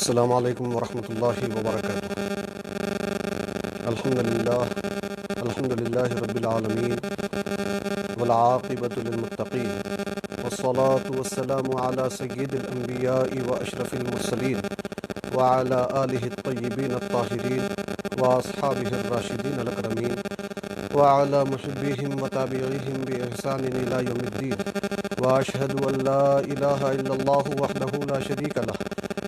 السلام علیکم ورحمۃ اللہ وبرکاتہ۔ الحمدللہ رب العالمین والعاقبۃ للمتقین والصلاة والسلام علی سید الانبیاء واشرف المرسلین وعلی آلہ الطیبین الطاہرین واصحابہ الراشدین الاکرمین وعلی محبیہم وتابعیہم بإحسان الی یوم الدین واشہد ان لا الہ الا اللہ وحدہ لا شریک لہ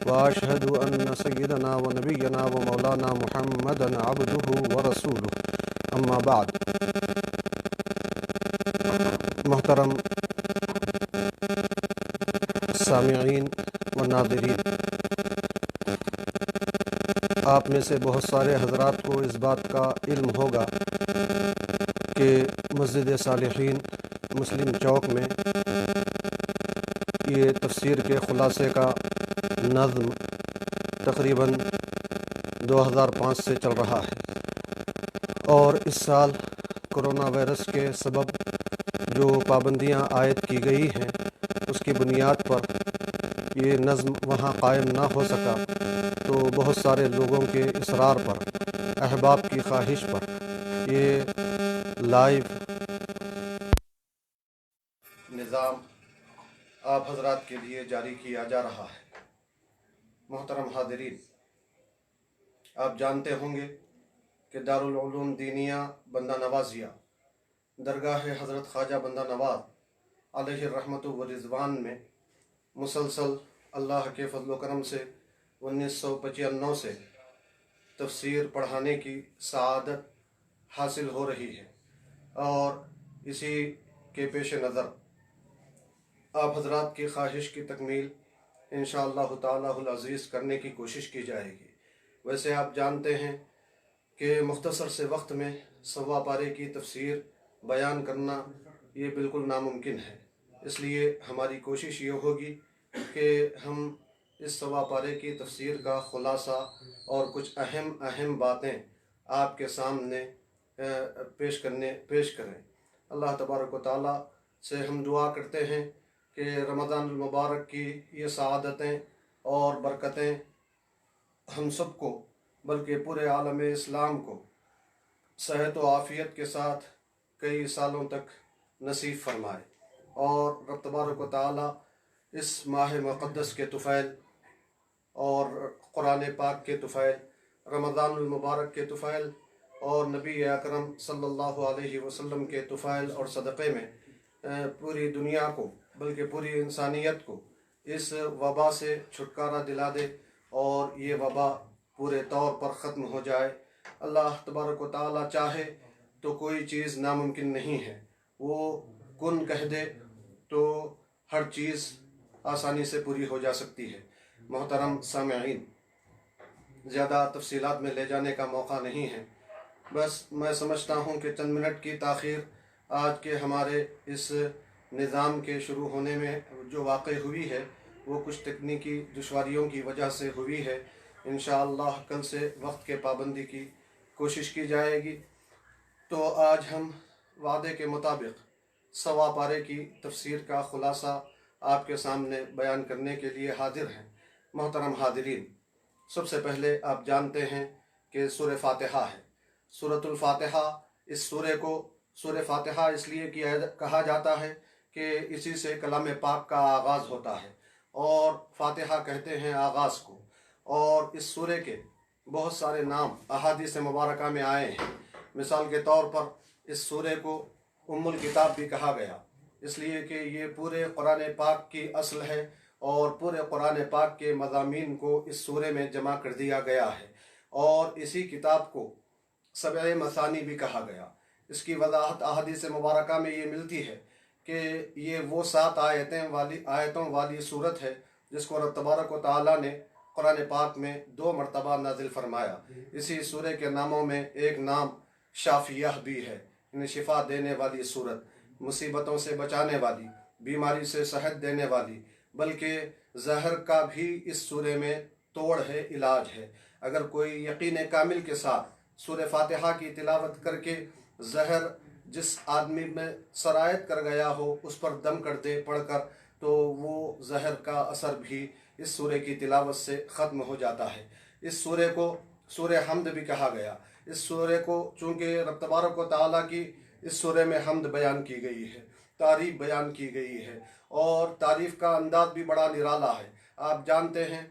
واشہد ان سیدنا و نبینا و مولانا محمدا عبدہ ورسولہ، اما بعد۔ محترم سامعین و ناظرین، آپ میں سے بہت سارے حضرات کو اس بات کا علم ہوگا کہ مسجد صالحین مسلم چوک میں یہ تفسیر کے خلاصے کا نظم تقریباً 2005 سے چل رہا ہے، اور اس سال کرونا وائرس کے سبب جو پابندیاں عائد کی گئی ہیں اس کی بنیاد پر یہ نظم وہاں قائم نہ ہو سکا، تو بہت سارے لوگوں کے اصرار پر، احباب کی خواہش پر یہ لائیو نظام آپ حضرات کے لیے جاری کیا جا رہا ہے۔ محترم حاضرین، آپ جانتے ہوں گے کہ دارالعلوم دینیہ بندہ نوازیہ درگاہ حضرت خواجہ بندہ نواز علیہ الرحمۃ والرضوان میں مسلسل اللہ کے فضل و کرم سے 1995 سے تفسیر پڑھانے کی سعادت حاصل ہو رہی ہے، اور اسی کے پیش نظر آپ حضرات کی خواہش کی تکمیل انشاءاللہ تعالی العزیز کرنے کی کوشش کی جائے گی۔ ویسے آپ جانتے ہیں کہ مختصر سے وقت میں 1.25 پارے کی تفسیر بیان کرنا یہ بالکل ناممکن ہے، اس لیے ہماری کوشش یہ ہوگی کہ ہم اس 1.25 پارے کی تفسیر کا خلاصہ اور کچھ اہم باتیں آپ کے سامنے پیش کریں۔ اللہ تبارک و تعالیٰ سے ہم دعا کرتے ہیں کہ رمضان المبارک کی یہ سعادتیں اور برکتیں ہم سب کو، بلکہ پورے عالم اسلام کو صحت و عافیت کے ساتھ کئی سالوں تک نصیب فرمائے، اور رب تبارک و تعالیٰ اس ماہ مقدس کے طفیل اور قرآن پاک کے طفیل، رمضان المبارک کے طفیل اور نبی اکرم صلی اللہ علیہ وسلم کے طفیل اور صدقے میں پوری دنیا کو، بلکہ پوری انسانیت کو اس وبا سے چھٹکارا دلا دے، اور یہ وبا پورے طور پر ختم ہو جائے۔ اللہ تبارک و تعالیٰ چاہے تو کوئی چیز ناممکن نہیں ہے، وہ کن کہہ دے تو ہر چیز آسانی سے پوری ہو جا سکتی ہے۔ محترم سامعین، زیادہ تفصیلات میں لے جانے کا موقع نہیں ہے، بس میں سمجھتا ہوں کہ چند منٹ کی تاخیر آج کے ہمارے اس نظام کے شروع ہونے میں جو واقع ہوئی ہے وہ کچھ تکنیکی دشواریوں کی وجہ سے ہوئی ہے۔ انشاءاللہ کل سے وقت کے پابندی کی کوشش کی جائے گی۔ تو آج ہم وعدے کے مطابق 1.25 پارے کی تفسیر کا خلاصہ آپ کے سامنے بیان کرنے کے لیے حاضر ہیں۔ محترم حاضرین، سب سے پہلے آپ جانتے ہیں کہ سورہ فاتحہ ہے، سورۃ الفاتحہ۔ اس سورہ کو سورہ فاتحہ اس لیے کہا جاتا ہے کہ اسی سے کلام پاک کا آغاز ہوتا ہے، اور فاتحہ کہتے ہیں آغاز کو، اور اس سورہ کے بہت سارے نام احادیث مبارکہ میں آئے ہیں۔ مثال کے طور پر اس سورہ کو ام الکتاب بھی کہا گیا، اس لیے کہ یہ پورے قرآن پاک کی اصل ہے، اور پورے قرآن پاک کے مضامین کو اس سورہ میں جمع کر دیا گیا ہے، اور اسی کتاب کو 7 مثانی بھی کہا گیا۔ اس کی وضاحت احادیث مبارکہ میں یہ ملتی ہے کہ یہ وہ 7 آیتوں والی صورت ہے جس کو رب تبارک و تعالیٰ نے قرآن پاک میں 2 مرتبہ نازل فرمایا۔ اسی سورہ کے ناموں میں ایک نام شافیہ بھی ہے، یعنی شفا دینے والی صورت، مصیبتوں سے بچانے والی، بیماری سے صحت دینے والی، بلکہ زہر کا بھی اس سورہ میں توڑ ہے، علاج ہے۔ اگر کوئی یقین کامل کے ساتھ سورہ فاتحہ کی تلاوت کر کے زہر جس آدمی میں سرایت کر گیا ہو اس پر دم کر دے، پڑھ کر तो वो ज़हर का असर भी इस सूरे की तिलावत से ख़त्म हो जाता है। इस सूरे को सूरे हमद भी कहा गया। इस सूरे को चूँकि रब तबारक व तआला की इस सूरे में हमद बयान की गई है, तारीफ़ बयान की गई है, और तारीफ़ का अंदाज़ भी बड़ा निराला है। आप जानते हैं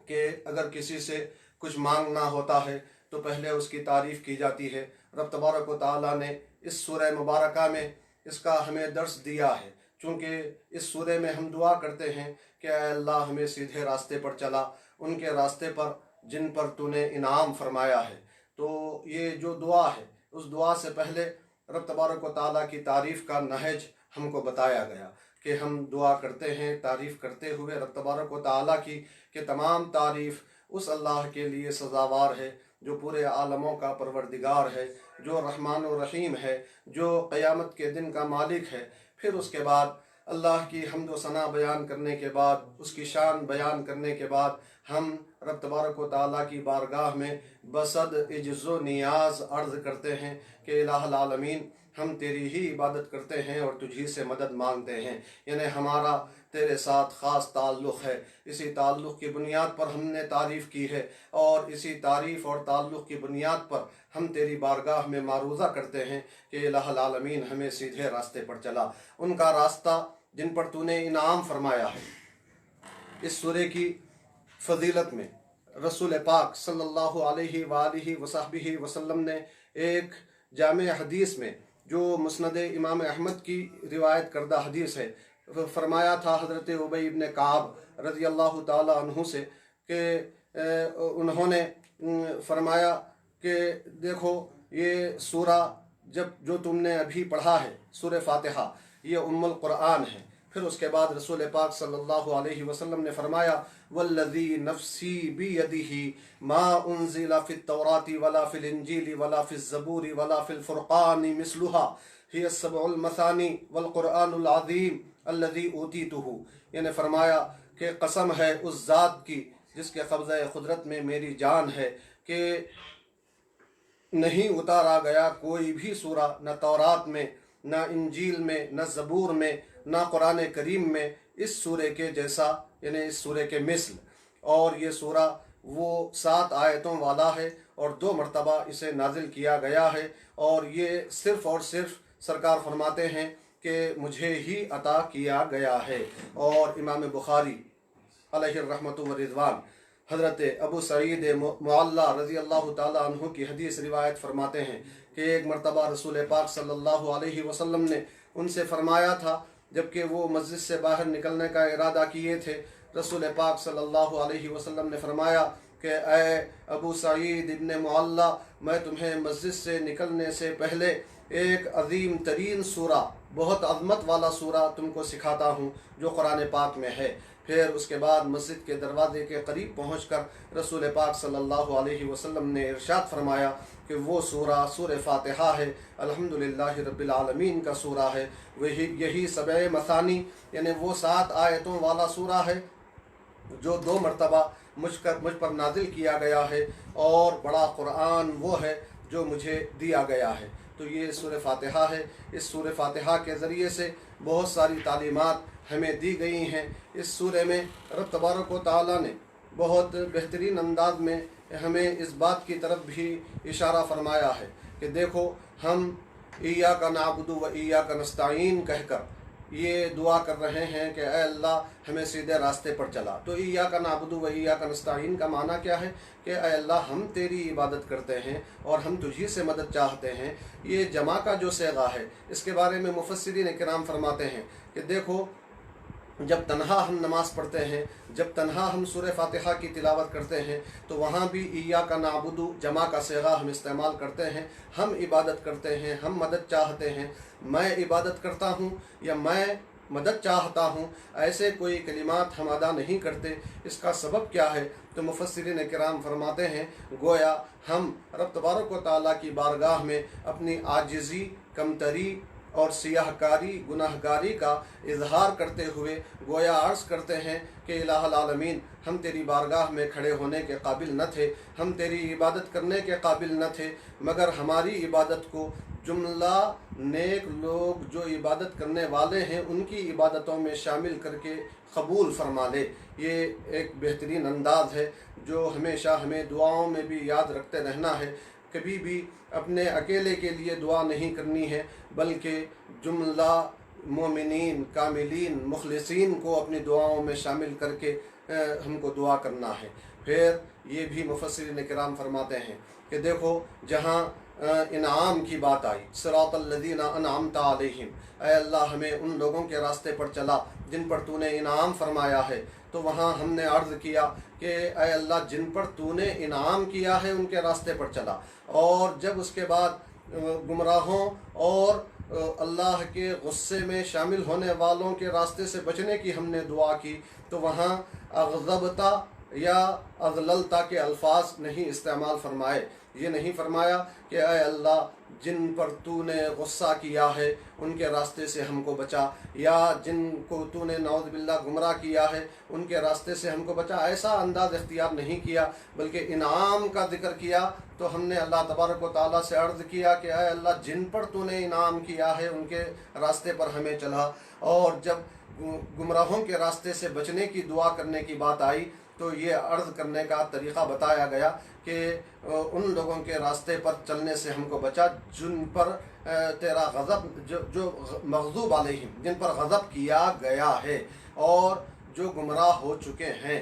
कि अगर किसी से कुछ मांगना होता है तो पहले उसकी तारीफ़ की जाती है। रब तबारक व तआला ने इस सूरह मुबारका में इसका हमें दर्स दिया है, चूँकि इस सूरह में हम दुआ करते हैं कि अल्लाह हमें सीधे रास्ते पर चला, उनके रास्ते पर जिन पर तूने इनाम फरमाया है। तो ये जो दुआ है, उस दुआ से पहले रब तबारक व तआला की तारीफ़ का नहज हमको बताया गया कि हम दुआ करते हैं तारीफ़ करते हुए रब तबारक व तआला की कि तमाम तारीफ़ उस अल्लाह के लिए सज़ावार है जो पूरे आलमों का परवरदिगार है, जो रहमान और रहीम है, जो क़यामत के दिन का मालिक है। फिर उसके बाद अल्लाह की हम्द व सना बयान करने के बाद, उसकी शान बयान करने के बाद, हम रब तबारक व तआला की बारगाह में बसद इज्ज़ो नियाज़ अर्ज़ करते हैं कि इलाहुल आलमीन, हम तेरी ही इबादत करते हैं और तुझी से मदद मांगते हैं। यानी हमारा तेरे साथ ख़ास ताल्लुक़ है। इसी ताल्लुक़ की बुनियाद पर हमने तारीफ़ की है, और इसी तारीफ़ और ताल्लुक़ की बुनियाद पर हम तेरी बारगाह में मारूज़ा करते हैं कि इलाहुल आलमीन हमें सीधे रास्ते पर चला, उनका रास्ता जिन पर तूने इनाम फरमाया है। इस सूरे की फजीलत में रसूल पाक सल्लल्लाहु अलैहि वालिहि वसहबिहि वसल्लम ने एक जामे हदीस में, जो मुस्नद इमाम अहमद की रिवायत करदा हदीस है, फरमाया था हज़रत उबई इब्न काब रज़ी अल्लाह ताला अन्हु से कि उन्होंने फरमाया कि देखो, ये सूरा जो तुमने अभी पढ़ा है, सूरह फातिहा, ये उम्मुल कुरान है। फिर उसके बाद रसूल पाक सल्लल्लाहु अलैहि वसल्लम ने फरमाया, वल्लज़ी नफ़्सी बियदिही मा उन्ज़िला फ़ित तौराती वला फ़िल इंजीली वला फ़िज़ ज़बूरी वला फ़िल फ़ुरक़ानी मिस्लुहा हिय सब्उल मसानी वल क़ुरआनुल अज़ीम अल्लज़ी ऊतीतुहु। यानी फरमाया कि कसम है उस ज़ात की जिसके कब्ज़े क़ुदरत में मेरी जान है कि नहीं उतारा गया कोई भी सूरा, न तौरात में, न इंजील में, न ज़बूर में, न कुरान करीम में, इस सूरे के जैसा, यानी इस सूरे के मिस्ल। और ये सूरा वो 7 आयतों वाला है और 2 मरतबा इसे नाजिल किया गया है, और ये सिर्फ़ और सिर्फ सरकार फरमाते हैं कि मुझे ही अता किया गया है। और इमाम बुखारी अलैहि रहमतु व रिज़वान हज़रत अबू सईद मुअल्ला रज़ी अल्लाह ताला अन्हु की हदीस रिवायत फरमाते हैं कि एक मरतबा रसूल पाक सल्लल्लाहु अलैहि वसल्लम ने उनसे फरमाया था, जबकि वो मस्जिद से बाहर निकलने का इरादा किए थे। रसूल पाक सल्लल्लाहु अलैहि वसल्लम ने फरमाया कि ए अबू सईद इब्न मुअल्ला, मैं तुम्हें मस्जिद से निकलने से पहले एक अजीम तरीन सूरा, बहुत अज़मत वाला सूरा तुमको सिखाता हूँ जो कुरान पाक में है। फिर उसके बाद मस्जिद के दरवाजे के करीब पहुंचकर रसूल पाक सल्लल्लाहु अलैहि वसल्लम ने इरशाद फरमाया कि वो सूरा सूरह फातिहा है, अल्हम्दुलिल्लाहि रब्बिल आलमीन का सूरा है। यही सबए मसानी, यानी वो 7 आयतों वाला सूरा है जो 2 मरतबा मुझ पर नाजिल किया गया है, और बड़ा कुरान वो है जो मुझे दिया गया है। तो ये सूरह फातिहा है। इस सूरह फातिहा के ज़रिए से बहुत सारी तालीमात हमें दी गई हैं। इस सूरह में रब तबारक व तआला ने बहुत बेहतरीन अंदाज में हमें इस बात की तरफ भी इशारा फरमाया है कि देखो, हम इय्याका नअबुदु व इय्याका नस्तईन कहकर ये दुआ कर रहे हैं कि ऐ अल्लाह हमें सीधे रास्ते पर चला। तो इय्याका नअबुदु व इय्याका नस्तईन का माना क्या है कि ऐ अल्लाह हम तेरी इबादत करते हैं और हम तुझी से मदद चाहते हैं। ये जमा का जो सेगा है, इसके बारे में मुफस्सिरीन किराम फरमाते हैं कि देखो, जब तन्हा हम नमाज़ पढ़ते हैं, जब तन्हा हम सूरह फातिहा की तिलावत करते हैं, तो वहाँ भी इय्याका नअबुदु जमा का सेगा हम इस्तेमाल करते हैं। हम इबादत करते हैं, हम मदद चाहते हैं। मैं इबादत करता हूँ या मैं मदद चाहता हूँ, ऐसे कोई कलिमात हम अदा नहीं करते। इसका सबब क्या है? तो मुफस्सिरीन किराम फरमाते हैं, गोया हम रब तबारक व तआला की बारगाह में अपनी आजिज़ी, कमतरी और सियाहकारी, गुनाहगारी का इजहार करते हुए गोया अर्ज़ करते हैं कि इलाहुल आलमीन, हम तेरी बारगाह में खड़े होने के काबिल न थे, हम तेरी इबादत करने के काबिल न थे, मगर हमारी इबादत को जुमला नेक लोग जो इबादत करने वाले हैं उनकी इबादतों में शामिल करके कबूल फरमा ले। ये एक बेहतरीन अंदाज है जो हमेशा हमें दुआओं में भी याद रखते रहना है। कभी भी अपने अकेले के लिए दुआ नहीं करनी है, बल्कि जुमला मोमिनीन, कामिलीन, मुखलिसीन को अपनी दुआओं में शामिल करके हमको दुआ करना है। फिर ये भी मुफस्सिरीन किराम फरमाते हैं कि देखो जहाँ इनाम की बात आई, सिरातल लज़ीना अनअमता अलैहिम, ऐ अल्लाह हमें उन लोगों के रास्ते पर चला जिन पर तूने इनाम फरमाया है। तो वहाँ हमने अर्ज़ किया कि ऐ अल्लाह जिन पर तूने इनाम किया है उनके रास्ते पर चला। और जब उसके बाद गुमराहों और अल्लाह के गुस्से में शामिल होने वालों के रास्ते से बचने की हमने दुआ की, तो वहाँ अग़ज़बता या अज़ललता के अल्फाज नहीं इस्तेमाल फरमाए। ये नहीं फरमाया कि ऐ अल्लाह जिन पर तूने गुस्सा किया है उनके रास्ते से हमको बचा, या जिनको तूने नऊज़ बिल्लाह गुमराह किया है उनके रास्ते से हमको बचा। ऐसा अंदाज़ इख्तियार नहीं किया, बल्कि इनाम का जिक्र किया। तो हमने अल्लाह तबारक व तआला से अर्ज़ किया कि ऐ अल्लाह जिन पर तूने इनाम किया है उनके रास्ते पर हमें चला। और जब गुमराहों के रास्ते से बचने की दुआ करने की बात आई तो ये अर्ज़ करने का तरीक़ा बताया गया कि उन लोगों के रास्ते पर चलने से हमको बचा जिन पर तेरा गज़ब जो मग़ज़ूब अलैहिम, जिन पर गज़ब किया गया है और जो गुमराह हो चुके हैं।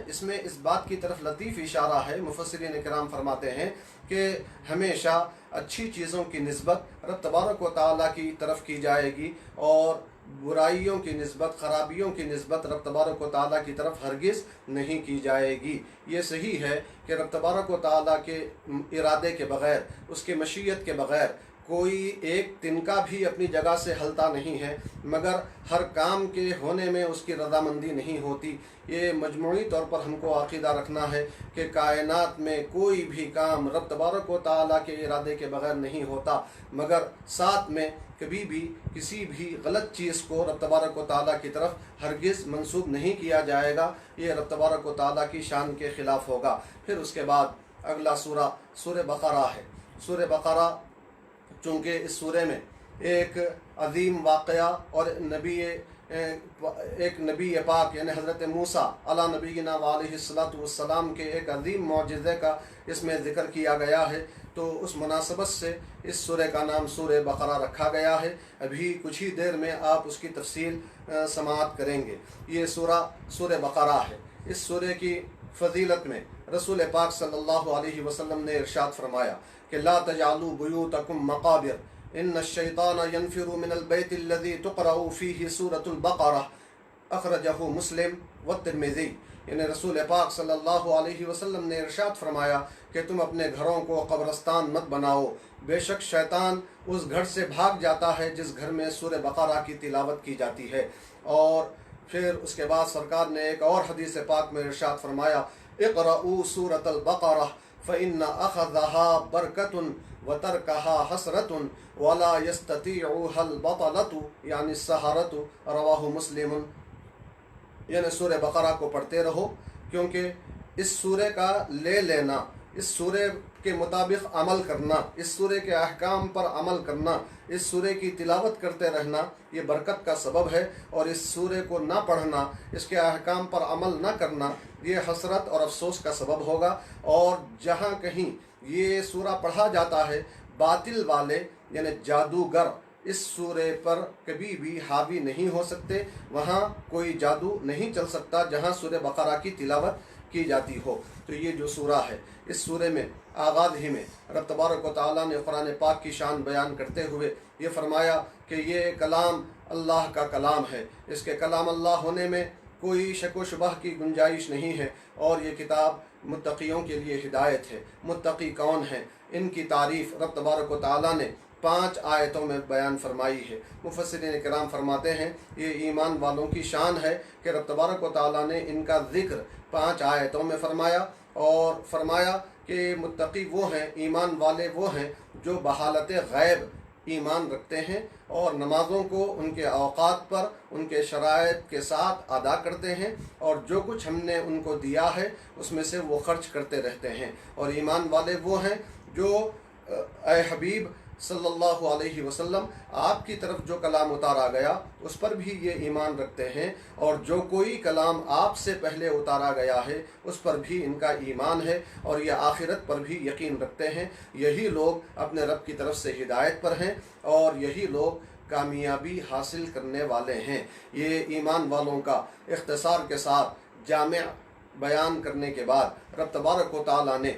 इसमें इस बात की तरफ लतीफ़ इशारा है। मुफस्सिरीन किराम फरमाते हैं कि हमेशा अच्छी चीज़ों की निस्बत रब तबारक व तआला की तरफ की जाएगी और बुराइयों की निस्बत, ख़राबियों की निस्बत रब तबारक व तआला की तरफ हरगिज़ नहीं की जाएगी। ये सही है कि रब तबारक व तआला के इरादे के बग़ैर, उसके मशीयत के बग़ैर कोई एक तिनका भी अपनी जगह से हलता नहीं है, मगर हर काम के होने में उसकी रज़ामंदी नहीं होती। ये मजमूई तौर पर हमको अक़ीदा रखना है कि कायनात में कोई भी काम रब तबारक व तआला के इरादे के बग़ैर नहीं होता, मगर साथ में कभी भी किसी भी गलत चीज़ को रब तबारक व तआला की तरफ हरगिज़ मंसूब नहीं किया जाएगा। ये रब तबारक व तआला की शान के ख़िलाफ़ होगा। फिर उसके बाद अगला सूरह बक़रा है। सूरह बक़रा चूँकि इस सूरे में एक अज़ीम वाक़या और एक नबी पाक यानी हज़रत मूसा अला नबीना व अलैहिस्सलातु वस्सलाम के एक अज़ीम मौजिज़े का इसमें ज़िक्र किया गया है, तो उस मुनासबत से इस सूरे का नाम सूरह बक़रा रखा गया है। अभी कुछ ही देर में आप उसकी तफसील समाअत करेंगे। ये सूरह बक़रा है। इस सूरे की फ़जीलत में रसूल पाक सल्लल्लाहु अलैहि वसल्लम ने इरशाद फरमाया कि ला तजअलू बुयूतकुम मक़ाबिर इन्न शैतान यनफिरु मिनल बैतिल्लज़ी तुक़रअु फ़ीही सूरतुल बक़रा अख़रजहु मुस्लिम व तिर्मिज़ी। यानी रसूल पाक सल्लल्लाहु अलैहि वसल्लम ने इरशाद फरमाया कि तुम अपने घरों को कब्रस्तान मत बनाओ, बेशक शैतान उस घर से भाग जाता है जिस घर में सूरह बक़रा की तिलावत की जाती है। और फिर उसके बाद सरकार ने एक और हदीस पाक में इरशाद फरमाया इक़रअू सूरतल बक़रा फ़इन्न अख़ज़हा बरकतुन व तरकहा हसरतुन वला यस्ततीउहल बतलतु यानी सहारतु रवाहु मुस्लिमुन। यानी सूरह बक़रा को पढ़ते रहो, क्योंकि इस सूरह का ले लेना, इस सूरह के मुताबिक अमल करना, इस सूरह के अहकाम पर अमल करना, इस सूरह की तिलावत करते रहना ये बरकत का सबब है। और इस सूरह को ना पढ़ना, इसके अहकाम पर अमल ना करना ये हसरत और अफसोस का सबब होगा। और जहाँ कहीं ये सूरा पढ़ा जाता है, बातिल वाले यानी जादूगर इस सूरह पर कभी भी हावी नहीं हो सकते, वहाँ कोई जादू नहीं चल सकता जहाँ सूरह बक़रा की तिलावत की जाती हो। तो ये जो सूरा है, इस सूरे में आगाज़ ही में रब तबारक व तआला ने कुरान पाक की शान बयान करते हुए ये फरमाया कि ये कलाम अल्लाह का कलाम है, इसके कलाम अल्लाह होने में कोई शक व शुबह की गुंजाइश नहीं है। और ये किताब मुत्तक़ियों के लिए हिदायत है। मुत्तक़ी कौन है, इनकी तारीफ़ रब तबारक व तआला ने 5 आयतों में बयान फरमाई है। मुफस्सिरीन किराम फरमाते हैं ये ईमान वालों की शान है कि रब तबारक व तआला ने इनका ज़िक्र 5 आयतों में फरमाया और फरमाया कि मुत्तक़ी वो हैं, ईमान वाले वो हैं जो बहालत गैब ईमान रखते हैं और नमाज़ों को उनके औक़ात पर उनके शराइत के साथ अदा करते हैं, और जो कुछ हमने उनको दिया है उसमें से वो खर्च करते रहते हैं। और ईमान वाले वो हैं जो ऐ हबीब सल्लल्लाहु अलैहि वसल्लम आपकी तरफ जो कलाम उतारा गया उस पर भी ये ईमान रखते हैं, और जो कोई कलाम आपसे पहले उतारा गया है उस पर भी इनका ईमान है, और ये आखिरत पर भी यकीन रखते हैं। यही लोग अपने रब की तरफ से हिदायत पर हैं और यही लोग कामयाबी हासिल करने वाले हैं। ये ईमान वालों का इख्तिसार के साथ जामे बयान करने के बाद रब तबारक व तआला ने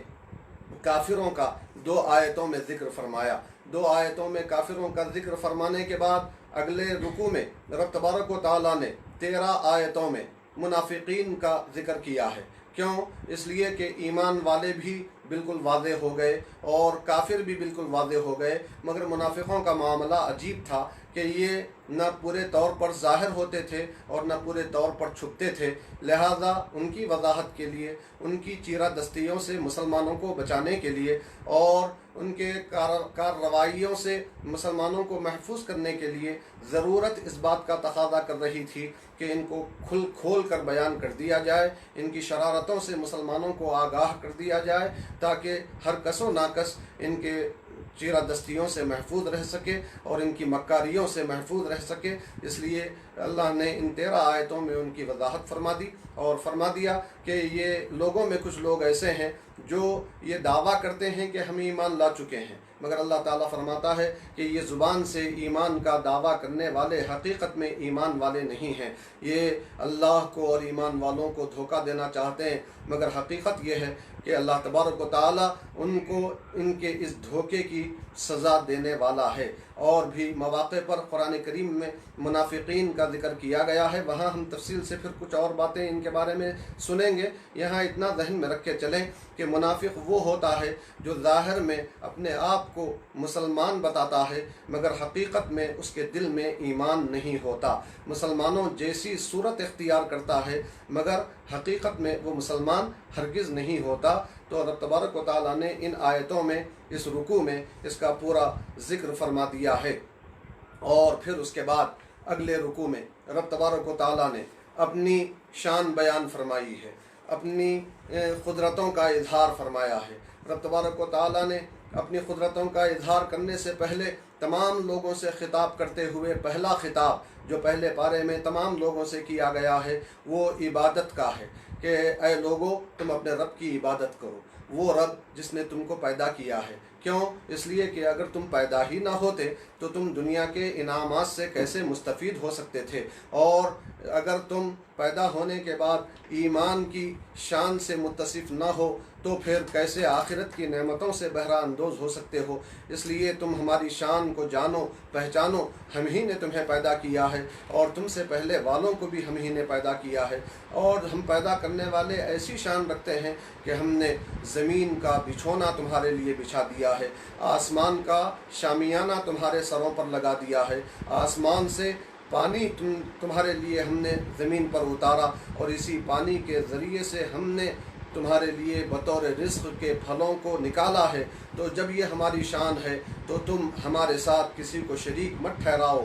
काफिरों का 2 आयतों में ज़िक्र फरमाया। 2 आयतों में काफिरों का ज़िक्र फरमाने के बाद अगले रुकू में रब तबारक व तआला ने 13 आयतों में मुनाफिकीन का ज़िक्र किया है। क्यों? इसलिए कि ईमान वाले भी बिल्कुल वाज़े हो गए और काफिर भी बिल्कुल वाज़े हो गए, मगर मुनाफिकों का मामला अजीब था कि ये न पूरे तौर पर ज़ाहिर होते थे और न पूरे तौर पर छुपते थे। लिहाजा उनकी वजाहत के लिए, उनकी चीरा दस्तियों से मुसलमानों को बचाने के लिए और उनके कार्रवाइयों से मुसलमानों को महफूज करने के लिए ज़रूरत इस बात का तकाज़ा कर रही थी कि इनको खोल कर बयान कर दिया जाए, इनकी शरारतों से मुसलमानों को आगाह कर दिया जाए, ताकि हर कसो नाकस इनके चीरा दस्तियों से महफूज रह सके और इनकी मक्कारियों से महफूज रह सके। इसलिए अल्लाह ने इन 13 आयतों में उनकी वजाहत फरमा दी और फरमा दिया कि ये लोगों में कुछ लोग ऐसे हैं जो ये दावा करते हैं कि हम ईमान ला चुके हैं, मगर अल्लाह ताला फरमाता है कि ये ज़ुबान से ईमान का दावा करने वाले हकीकत में ईमान वाले नहीं हैं। ये अल्लाह को और ईमान वालों को धोखा देना चाहते हैं, मगर हकीकत ये है कि अल्लाह तबारक व तआला उनको इनके इस धोखे की सज़ा देने वाला है। और भी मौक़े पर कुरान करीम में मुनाफिकीन का जिक्र किया गया है, वहाँ हम तफसील से फिर कुछ और बातें इनके बारे में सुनेंगे। यहाँ इतना जहन में रख के चलें कि मुनाफिक वो होता है जो ज़ाहिर में अपने आप को मुसलमान बताता है, मगर हकीकत में उसके दिल में ईमान नहीं होता। मुसलमानों जैसी सूरत इख्तियार करता है, मगर हकीकत में वो मुसलमान हरगिज़ नहीं होता। तो रब तबारक व तआला ने इन आयतों में, इस रुकू में इसका पूरा ज़िक्र फरमा दिया है। और फिर उसके बाद अगले रुकू में रब तबारक व तआला ने अपनी शान बयान फरमाई है, अपनी कुदरतों का इजहार फरमाया है। रब तबारक व तआला ने अपनी कुदरतों का इजहार करने से पहले तमाम लोगों से खिताब करते हुए पहला खिताब जो पहले पारे में तमाम लोगों से किया गया है वो इबादत का है कि ऐ लोगों, तुम अपने रब की इबादत करो, वो रब जिसने तुमको पैदा किया है। क्यों? इसलिए कि अगर तुम पैदा ही ना होते तो तुम दुनिया के इनामात से कैसे मुस्तफ़ीद हो सकते थे, और अगर तुम पैदा होने के बाद ईमान की शान से मुत्तसिफ़ ना हो तो फिर कैसे आखिरत की नेमतों से बहरा अंदोज़ हो सकते हो। इसलिए तुम हमारी शान को जानो, पहचानो। हम ही ने तुम्हें पैदा किया है और तुमसे पहले वालों को भी हम ही ने पैदा किया है, और हम पैदा करने वाले ऐसी शान रखते हैं कि हमने ज़मीन का बिछोना तुम्हारे लिए बिछा दिया है, आसमान का शामियाना तुम्हारे सरों पर लगा दिया है, आसमान से पानी तुम्हारे लिए हमने ज़मीन पर उतारा, और इसी पानी के ज़रिए से हमने तुम्हारे लिए बतौर रिज़्क़ के फलों को निकाला है। तो जब ये हमारी शान है तो तुम हमारे साथ किसी को शरीक मत ठहराओ।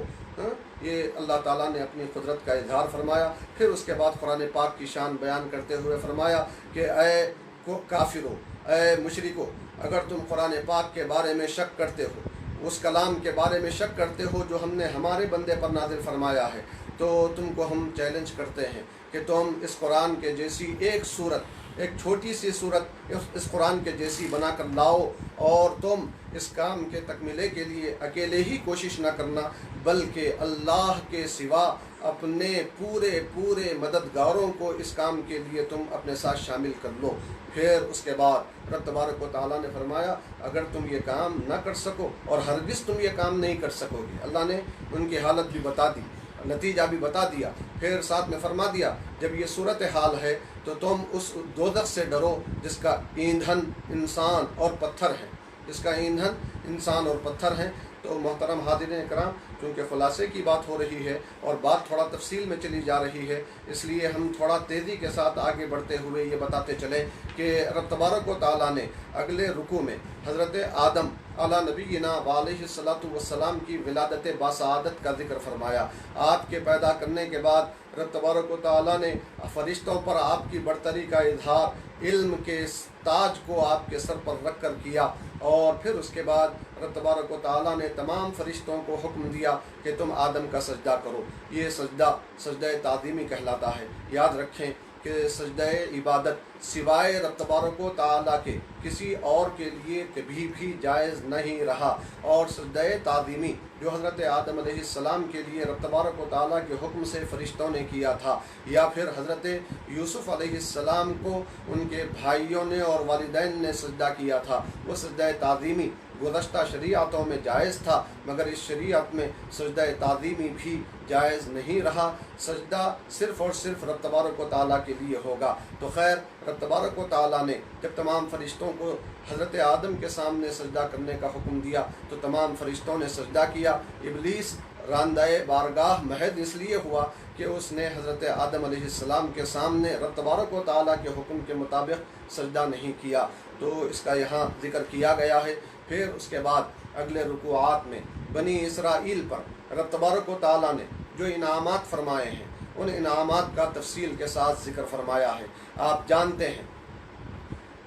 ये अल्लाह ताला ने अपनी कुदरत का इजहार फरमाया। फिर उसके बाद कुरान पाक की शान बयान करते हुए फरमाया कि ऐ काफिरों, ऐ मुशरिकों, अगर तुम कुरान पाक के बारे में शक करते हो, उस कलाम के बारे में शक करते हो जो हमने हमारे बंदे पर नाज़िल फरमाया है, तो तुमको हम चैलेंज करते हैं कि तुम इस कुरान के जैसी एक सूरत, एक छोटी सी सूरत इस कुरान के जैसी बना कर लाओ, और तुम इस काम के तकमीले के लिए अकेले ही कोशिश न करना, बल्कि अल्लाह के सिवा अपने पूरे मददगारों को इस काम के लिए तुम अपने साथ शामिल कर लो। फिर उसके बाद रब तबारक व तआला ने फरमाया, अगर तुम ये काम न कर सको और हरगिज़ तुम ये काम नहीं कर सकोगे। अल्लाह ने उनकी हालत भी बता दी, नतीजा भी बता दिया। फिर साथ में फरमा दिया, जब ये सूरत हाल है तो तुम उस दोज़ख से डरो जिसका ईंधन इंसान और पत्थर है, जिसका ईंधन इंसान और पत्थर है। तो मोहतरम हाज़िरीन इकराम, चूँकि ख़ुलासे की बात हो रही है और बात थोड़ा तफसील में चली जा रही है, इसलिए हम थोड़ा तेज़ी के साथ आगे बढ़ते हुए ये बताते चलें कि रब तबारक व तआला ने अगले रुकू में हज़रत आदम अला नबीना अलैहिस्सलातु वस्सलाम की विलादत बासआदत का जिक्र फरमाया। आपके पैदा करने के बाद रब तबारक व तआला ने फरिश्तों पर आपकी बरतरी का इजहार इल्म के ताज को आपके सर पर रख कर किया, और फिर उसके बाद रब तबारक व तआला ने तमाम फरिश्तों को हुक्म दिया कि तुम आदम का सजदा करो। ये सजदा ताज़ीमी कहलाता है। याद रखें कि सजदा इबादत सिवाय रब तबारक व तआला के किसी और के लिए कभी भी जायज़ नहीं रहा। और सजदा ताज़ीमी जो हज़रत आदम अलैहिस्सलाम के लिए रब तबारक व तआला के हुक्म से फ़रिश्तों ने किया था, या फिर हज़रत यूसुफ़ अलैहिस्सलाम को उनके भाइयों ने और वालिदैन ने सजदा किया था, वो सजदा ताज़ीमी गुज़श्ता शरीअतों में जायज़ था, मगर इस शरीअत में सजदा ताज़ीमी भी जायज़ नहीं रहा। सजदा सिर्फ़ और सिर्फ रब तबारक व तआला के लिए होगा। तो खैर, रब तबारक व तआला ने जब तमाम फरिश्तों को हज़रत आदम के सामने सजदा करने का हुक्म दिया तो तमाम फरिश्तों ने सजदा किया। इब्लीस रांदाए बारगाह महज इसलिए हुआ कि उसने हज़रत आदम अलैहिस्सलाम के सामने रब तबारक व तआला के हुक्म के मुताबिक सजदा नहीं किया। तो इसका यहाँ ज़िक्र किया गया है। फिर उसके बाद अगले रुकुआत में बनी इसराइल पर रब तबारक व तआला ने जो इनामात फरमाए हैं, उन इनामात का तफसील के साथ ज़िक्र फरमाया है। आप जानते हैं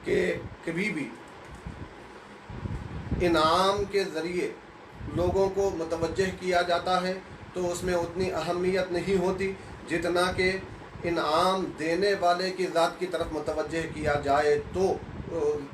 कि कभी भी इनाम के ज़रिए लोगों को मुतवज्जह किया जाता है तो उसमें उतनी अहमियत नहीं होती जितना कि इनाम देने वाले की ज़ात की तरफ मुतवज्जह किया जाए तो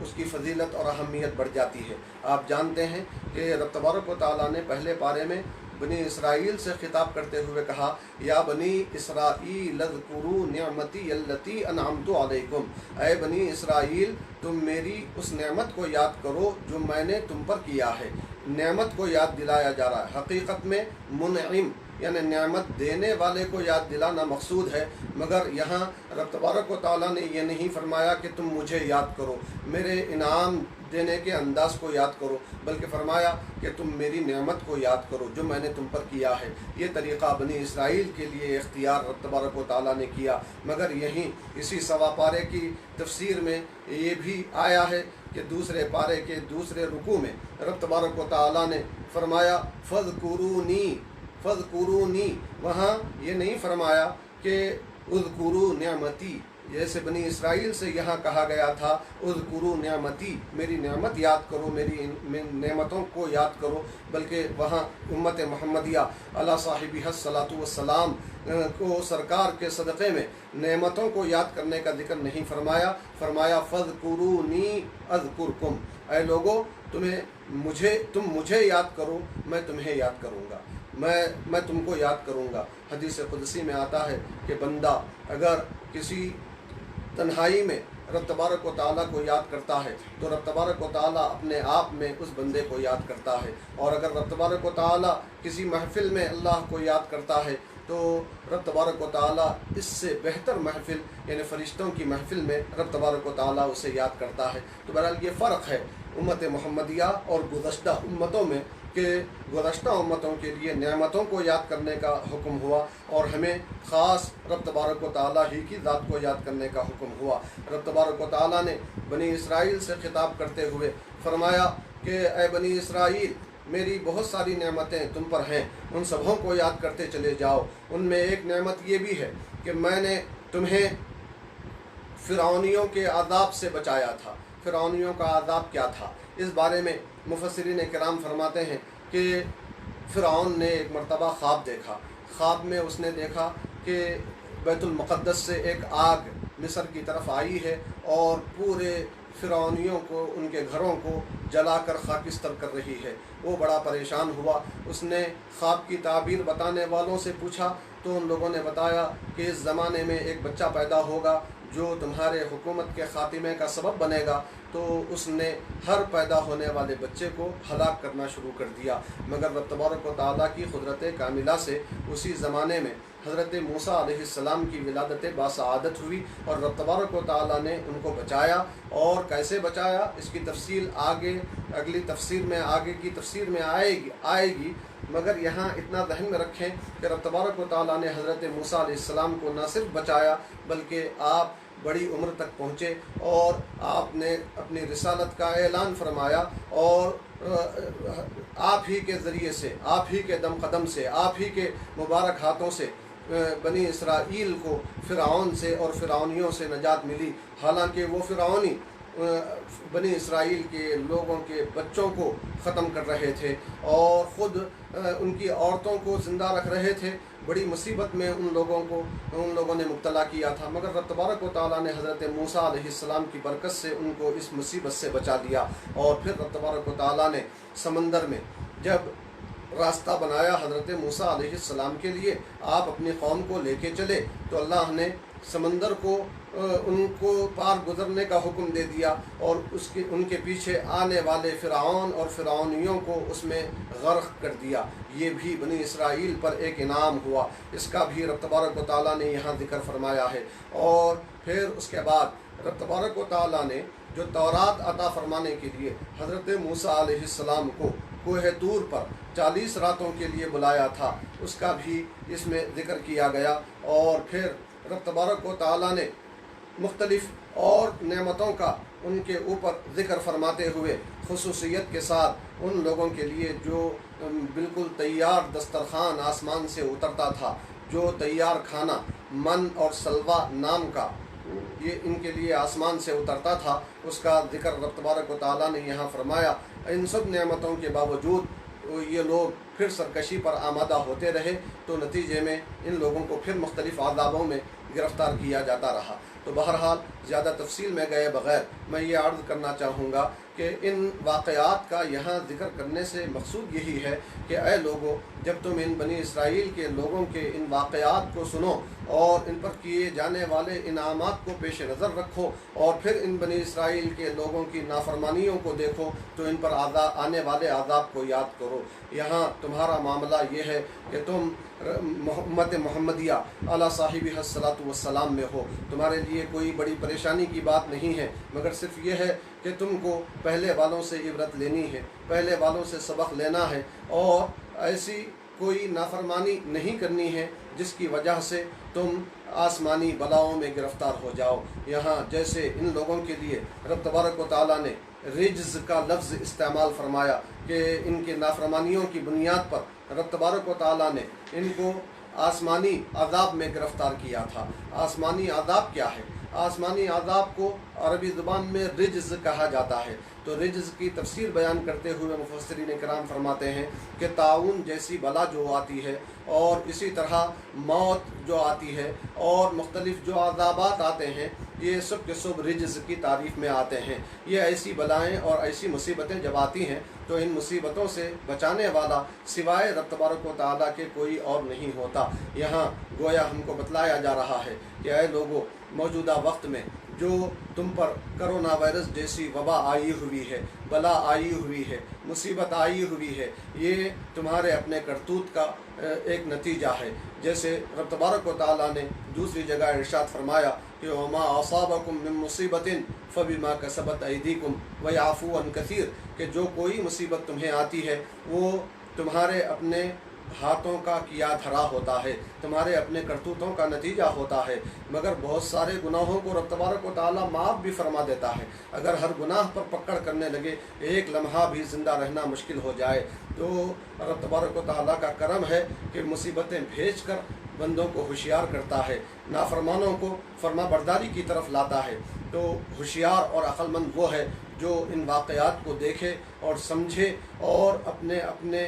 उसकी फ़जीलत और अहमियत बढ़ जाती है। आप जानते हैं कि रब तबारक व तआला ने पहले पारे में बनी इसराइल से खिताब करते हुए कहा, या बनी इसराइल अज़्कुरू निअमती अल्लती अनअमतु अलैकुम, ऐ बनी इसराइल तुम मेरी उस नेमत को याद करो जो मैंने तुम पर किया है। नेमत को याद दिलाया जा रहा है। हकीकत में मुनइम यानी नेमत देने वाले को याद दिलाना मकसूद है, मगर यहाँ रब तबारक व तआला ने यह नहीं फरमाया कि तुम मुझे याद करो, मेरे इनाम देने के अंदाज़ को याद करो, बल्कि फरमाया कि तुम मेरी नेमत को याद करो जो मैंने तुम पर किया है। ये तरीक़ा बनी इसराइल के लिए इख्तियार रब तबारक व तआला ने किया। मगर यहीं इसी सवा पारे की तफसीर में ये भी आया है कि दूसरे पारे के दूसरे रुकू में रब तबारक व तआला ने फरमाया फ़ज़्कुरूनी, वहाँ ये नहीं फरमाया कि उज़्कुरू निअमती, जैसे बनी इसराइल से यहाँ कहा गया था उज़्कुरू निअमती, मेरी नेमत याद करो, मेरी नेमतों को याद करो, बल्कि वहाँ उम्मत मुहम्मदिया अला साहिबिहा सलातु वस्सलाम को सरकार के सदक़े में नेमतों को याद करने का जिक्र नहीं फरमाया। फरमाया फ़ज़्कुरूनी अज़्कुरकुम, ऐ लोगो तुम मुझे याद करो, मैं तुम्हें याद करूँगा, मैं तुमको याद करूँगा। हदीस क़ुदसी में आता है कि बंदा अगर किसी तन्हाई में रब तबारक व तआला को याद करता है तो रब तबारक व तआला अपने आप में उस बंदे को याद करता है, और अगर रब तबारक व तआला किसी महफिल में अल्लाह को याद करता है तो रब तबारक व तआला इससे बेहतर महफिल यानी फ़रिश्तों की महफिल में रब तबारक व तआला उसे याद करता है। तो बहरहाल ये फ़र्क है उम्मत मुहम्मदिया और गुज़श्ता उम्मतों में कि गुज़श्ता उम्मतों के लिए नेमतों को याद करने का हुक्म हुआ और हमें ख़ास रब तबारक व तआला ही की ज़ात को याद करने का हुक्म हुआ। रब तबारक व तआला ने बनी इसराइल से खिताब करते हुए फरमाया कि ऐ बनी इसराइल, मेरी बहुत सारी नेमतें तुम पर हैं, उन सबों को याद करते चले जाओ। उनमें एक नेमत ये भी है कि मैंने तुम्हें फ़िरौनियों के अज़ाब से बचाया था। फ़िरौनियों का अज़ाब क्या था, इस बारे में मुफस्सिरीन किराम फरमाते हैं कि फ़िरौन ने एक मरतबा ख्वाब देखा। ख्वाब में उसने देखा कि बैतुल मुक़द्दस से एक आग मिस्र की तरफ आई है और पूरे फ़िरौनियों को, उनके घरों को जलाकर खाकिस्तर कर रही है। वो बड़ा परेशान हुआ। उसने ख्वाब की ताबीर बताने वालों से पूछा तो उन लोगों ने बताया कि इस ज़माने में एक बच्चा पैदा होगा जो तुम्हारे हुकूमत के ख़ात्मे का सबब बनेगा। तो उसने हर पैदा होने वाले बच्चे को हलाक करना शुरू कर दिया। मगर रब तबारक व तआला की कुदरत कामिला से उसी ज़माने में हज़रत मूसा अलैहिस्सलाम की विलादत बासआदत हुई और रब तबारक व तआला ने उनको बचाया। और कैसे बचाया इसकी तफसील आगे अगली तफसीर में, आगे की तफसीर में आएगी। मगर यहाँ इतना ज़हन में रखें कि रब तबारक व तआला ने हज़रत मूसा अलैहिस्सलाम को न सिर्फ बचाया बल्कि आप बड़ी उम्र तक पहुँचे और आपने अपनी रिसालत का ऐलान फरमाया और आप ही के ज़रिए से, आप ही के दम कदम से, आप ही के मुबारक हाथों से बनी इसराइल को फ़िरऔन से और फ़िरौनियों से नजात मिली। हालांकि वो फ़िरौनी बनी इसराइल के लोगों के बच्चों को ख़त्म कर रहे थे और ख़ुद उनकी औरतों को ज़िंदा रख रहे थे। बड़ी मुसीबत में उन लोगों ने मुब्तला किया था, मगर रब तबारक व तआला ने हज़रत मूसा अलैहिस्सलाम की बरकत से उनको इस मुसीबत से बचा लिया। और फिर रब तबारक व तआला ने समंदर में जब रास्ता बनाया हज़रत मूसा अलैहिस्सलाम के लिए, आप अपनी कौम को लेके चले, तो अल्लाह ने समंदर को उनको पार गुज़रने का हुक्म दे दिया और उनके पीछे आने वाले फ़िरऔन और फ़िरऔनियों को उसमें गर्क कर दिया। ये भी बनी इसराइल पर एक इनाम हुआ, इसका भी रब तबारक व तआला ने यहाँ ज़िक्र फरमाया है। और फिर उसके बाद रब तबारक व तआला ने जो तौरात अता फरमाने के लिए हज़रत मूसा अलैहिस्सलाम को कोह तूर पर 40 रातों के लिए बुलाया था, उसका भी इसमें ज़िक्र किया गया। और फिर रब तबारक व तआला ने मुख्तलिफ़ और नेमतों का उनके ऊपर ज़िक्र फरमाते हुए खुसूसियत के साथ उन लोगों के लिए जो बिल्कुल तैयार दस्तरखान आसमान से उतरता था, जो तैयार खाना मन और सलवा नाम का ये इनके लिए आसमान से उतरता था, उसका ज़िक्र रब तबारक व तआला ने यहाँ फरमाया। इन सब नेमतों के बावजूद ये लोग फिर सरकशी पर आमादा होते रहे, तो नतीजे में इन लोगों को फिर मुख्तलिफ़ आज़ाबों में गिरफ़्तार किया जाता रहा। तो बहरहाल ज़्यादा तफसील में गए बग़ैर मैं ये अर्ज़ करना चाहूँगा कि इन वाक़यात का यहाँ ज़िक्र करने से मकसूद यही है कि ऐ लोगों, जब तुम इन बनी इसराइल के लोगों के इन वाक़यात को सुनो और इन पर किए जाने वाले इनामात को पेश नज़र रखो और फिर इन बनी इसराइल के लोगों की नाफरमानियों को देखो, तो इन पर आने वाले आज़ाब को याद करो। यहाँ तुम्हारा मामला ये है कि तुम उम्मत मुहम्मदिया अला साहिबी हस्सलातु वस्सलाम में हो, तुम्हारे लिए कोई बड़ी परेशानी की बात नहीं है, मगर सिर्फ ये है कि तुमको पहले वालों से इबरत लेनी है, पहले वालों से सबक लेना है और ऐसी कोई नाफरमानी नहीं करनी है जिसकी वजह से तुम आसमानी बलाओं में गिरफ़्तार हो जाओ। यहाँ जैसे इन लोगों के लिए रब तबारक व तआला ने रिज्ज़ का लफ्ज़ इस्तेमाल फरमाया कि इनके नाफरमानियों की बुनियाद पर रब तबारक व तआला ने इनको आसमानी अज़ाब में गिरफ़्तार किया था। आसमानी अज़ाब क्या है? आसमानी अज़ाब को अरबी ज़ुबान में रिज्ज़ कहा जाता है। तो रिज्ज़ की तफसीर बयान करते हुए मुफस्सिरीन किराम फरमाते हैं कि ताउन जैसी बला जो आती है और इसी तरह मौत जो आती है और मुख्तलिफ़ जो अज़ाबात आते हैं, ये सब के सब रिज्ज़ की तारीफ़ में आते हैं। ये ऐसी बलाएँ और ऐसी मुसीबतें जब आती हैं तो इन मुसीबतों से बचाने वाला सिवाय रब तबारक व तआला के कोई और नहीं होता। यहाँ गोया हमको बतलाया जा रहा है कि ऐ लोगों, मौजूदा वक्त में जो तुम पर करोना वायरस जैसी वबा आई हुई है, बला आई हुई है, मुसीबत आई हुई है, ये तुम्हारे अपने करतूत का एक नतीजा है। जैसे रब तबारक व तआला ने दूसरी जगह इरशाद फरमाया कि वमा असाबकुम मिन मुसीबतिन फबिमा कसबत ऐदीकुम व याफू अन कसीर, कि जो कोई मुसीबत तुम्हें आती है वो तुम्हारे अपने हाथों का किया धरा होता है, तुम्हारे अपने करतूतों का नतीजा होता है। मगर बहुत सारे गुनाहों को रब तबारक व तआला माफ़ भी फरमा देता है। अगर हर गुनाह पर पकड़ करने लगे, एक लम्हा भी ज़िंदा रहना मुश्किल हो जाए, तो रब तबारक व तआला का करम है कि मुसीबतें भेज कर बंदों को होशियार करता है, नाफरमानों को फरमा बरदारी की तरफ लाता है। तो होशियार और अक्लमंद वो है जो इन वाक़यात को देखे और समझे और अपने अपने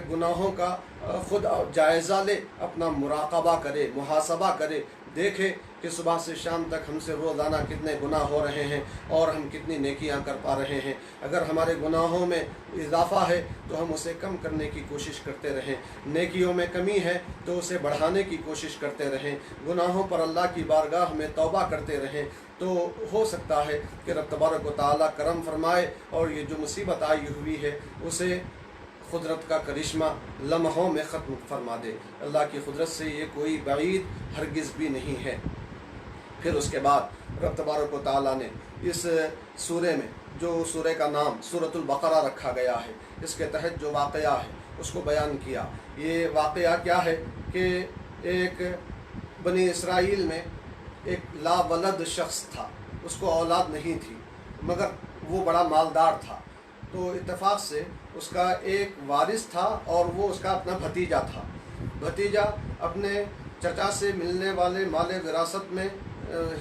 गुनाहों का ख़ुद जायज़ा ले, अपना मुराक़बा करे, मुहासबा करे, देखे कि सुबह से शाम तक हमसे रोज़ाना कितने गुनाह हो रहे हैं और हम कितनी नेकियां कर पा रहे हैं। अगर हमारे गुनाहों में इजाफ़ा है तो हम उसे कम करने की कोशिश करते रहें, नेकियों में कमी है तो उसे बढ़ाने की कोशिश करते रहें, गुनाहों पर अल्लाह की बारगाह में तौबा करते रहें। तो हो सकता है कि रब तबारक व तआला करम फरमाए और ये जो मुसीबत आई हुई है उसे कुदरत का करिश्मा लम्हों में ख़त्म फरमा दे। अल्लाह की कुदरत से ये कोई बईद हरगिज़ भी नहीं है। फिर उसके बाद रब तबारक व तआला ने इस सूरे में, जो सूरे का नाम सूरतुल बकरा रखा गया है, इसके तहत जो वाक़या है उसको बयान किया। ये वाक़या क्या है कि एक बनी इसराइल में एक लावलद शख्स था, उसको औलाद नहीं थी, मगर वो बड़ा मालदार था। तो इत्तेफाक से उसका एक वारिस था और वो उसका अपना भतीजा था। भतीजा अपने चचा से मिलने वाले माल विरासत में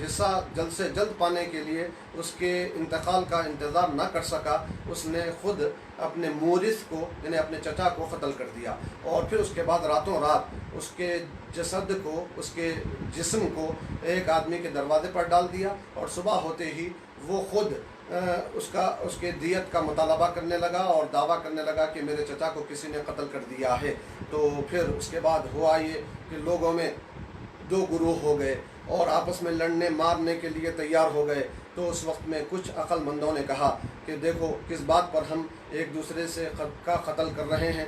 حصہ جلد سے جلد پانے کے لیے اس کے انتقال کا انتظار نہ کر سکا، اس نے خود اپنے مورث کو یعنی اپنے چچا کو قتل کر دیا، اور پھر اس کے بعد راتوں رات اس کے جسد کو، اس کے جسم کو ایک آدمی کے دروازے پر ڈال دیا، اور صبح ہوتے ہی وہ خود اس کے دیت کا مطالبہ کرنے لگا اور دعویٰ کرنے لگا کہ میرے چچا کو کسی نے قتل کر دیا ہے۔ تو پھر اس کے بعد ہوا یہ کہ لوگوں میں دو گروہ ہو گئے اور آپس میں لڑنے مارنے کے لیے تیار ہو گئے۔ تو اس وقت میں کچھ عقل مندوں نے کہا کہ دیکھو کس بات پر ہم ایک دوسرے سے کا قتل کر رہے ہیں،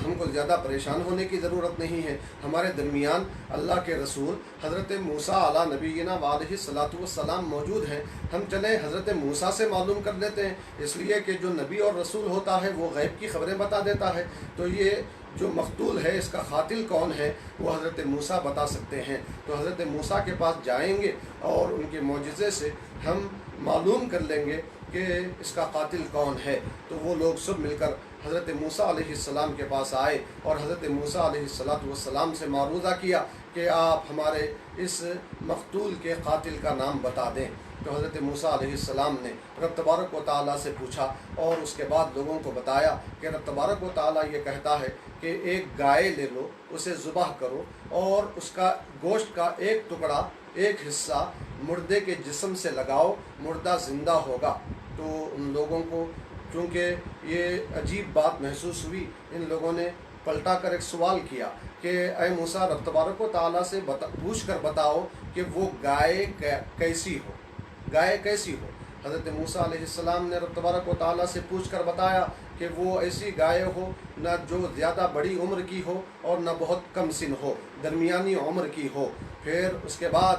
ہم کو زیادہ پریشان ہونے کی ضرورت نہیں ہے، ہمارے درمیان اللہ کے رسول حضرت موسیٰ علیٰ نبینا وعلیہ الصلاۃ والسلام موجود ہیں، ہم چلیں حضرت موسیٰ سے معلوم کر لیتے ہیں، اس لیے کہ جو نبی اور رسول ہوتا ہے وہ غیب کی خبریں بتا دیتا ہے، تو یہ جو مقتول ہے اس کا قاتل کون ہے وہ حضرت موسیٰ بتا سکتے ہیں۔ تو حضرت موسیٰ کے پاس جائیں گے اور ان کے معجزے سے ہم معلوم کر لیں گے کہ اس کا قاتل کون ہے۔ تو وہ لوگ سب مل کر حضرت موسیٰ علیہ السلام کے پاس آئے اور حضرت موسیٰ علیہ السلام سے معروضہ کیا کہ آپ ہمارے اس مقتول کے قاتل کا نام بتا دیں۔ تو حضرت موسیٰ علیہ السلام نے رب تبارک و تعالیٰ سے پوچھا اور اس کے بعد لوگوں کو بتایا کہ رب تبارک و تعالیٰ یہ کہتا ہے کہ ایک گائے لے لو، اسے ذبح کرو اور اس کا گوشت کا ایک ٹکڑا، ایک حصہ مردے کے جسم سے لگاؤ، مردہ زندہ ہوگا۔ تو ان لوگوں کو چونکہ یہ عجیب بات محسوس ہوئی، ان لوگوں نے پلٹا کر ایک سوال کیا کہ اے موسیٰ رب تبارک و تعالیٰ سے پوچھ کر بتاؤ کہ وہ گائے کیسی ہو، گائے کیسی ہو۔ حضرت موسیٰ علیہ السلام نے رب تبارک و تعالیٰ سے پوچھ کر بتایا کہ وہ ایسی گائے ہو نہ جو زیادہ بڑی عمر کی ہو اور نہ بہت کم سن ہو، درمیانی عمر کی ہو۔ پھر اس کے بعد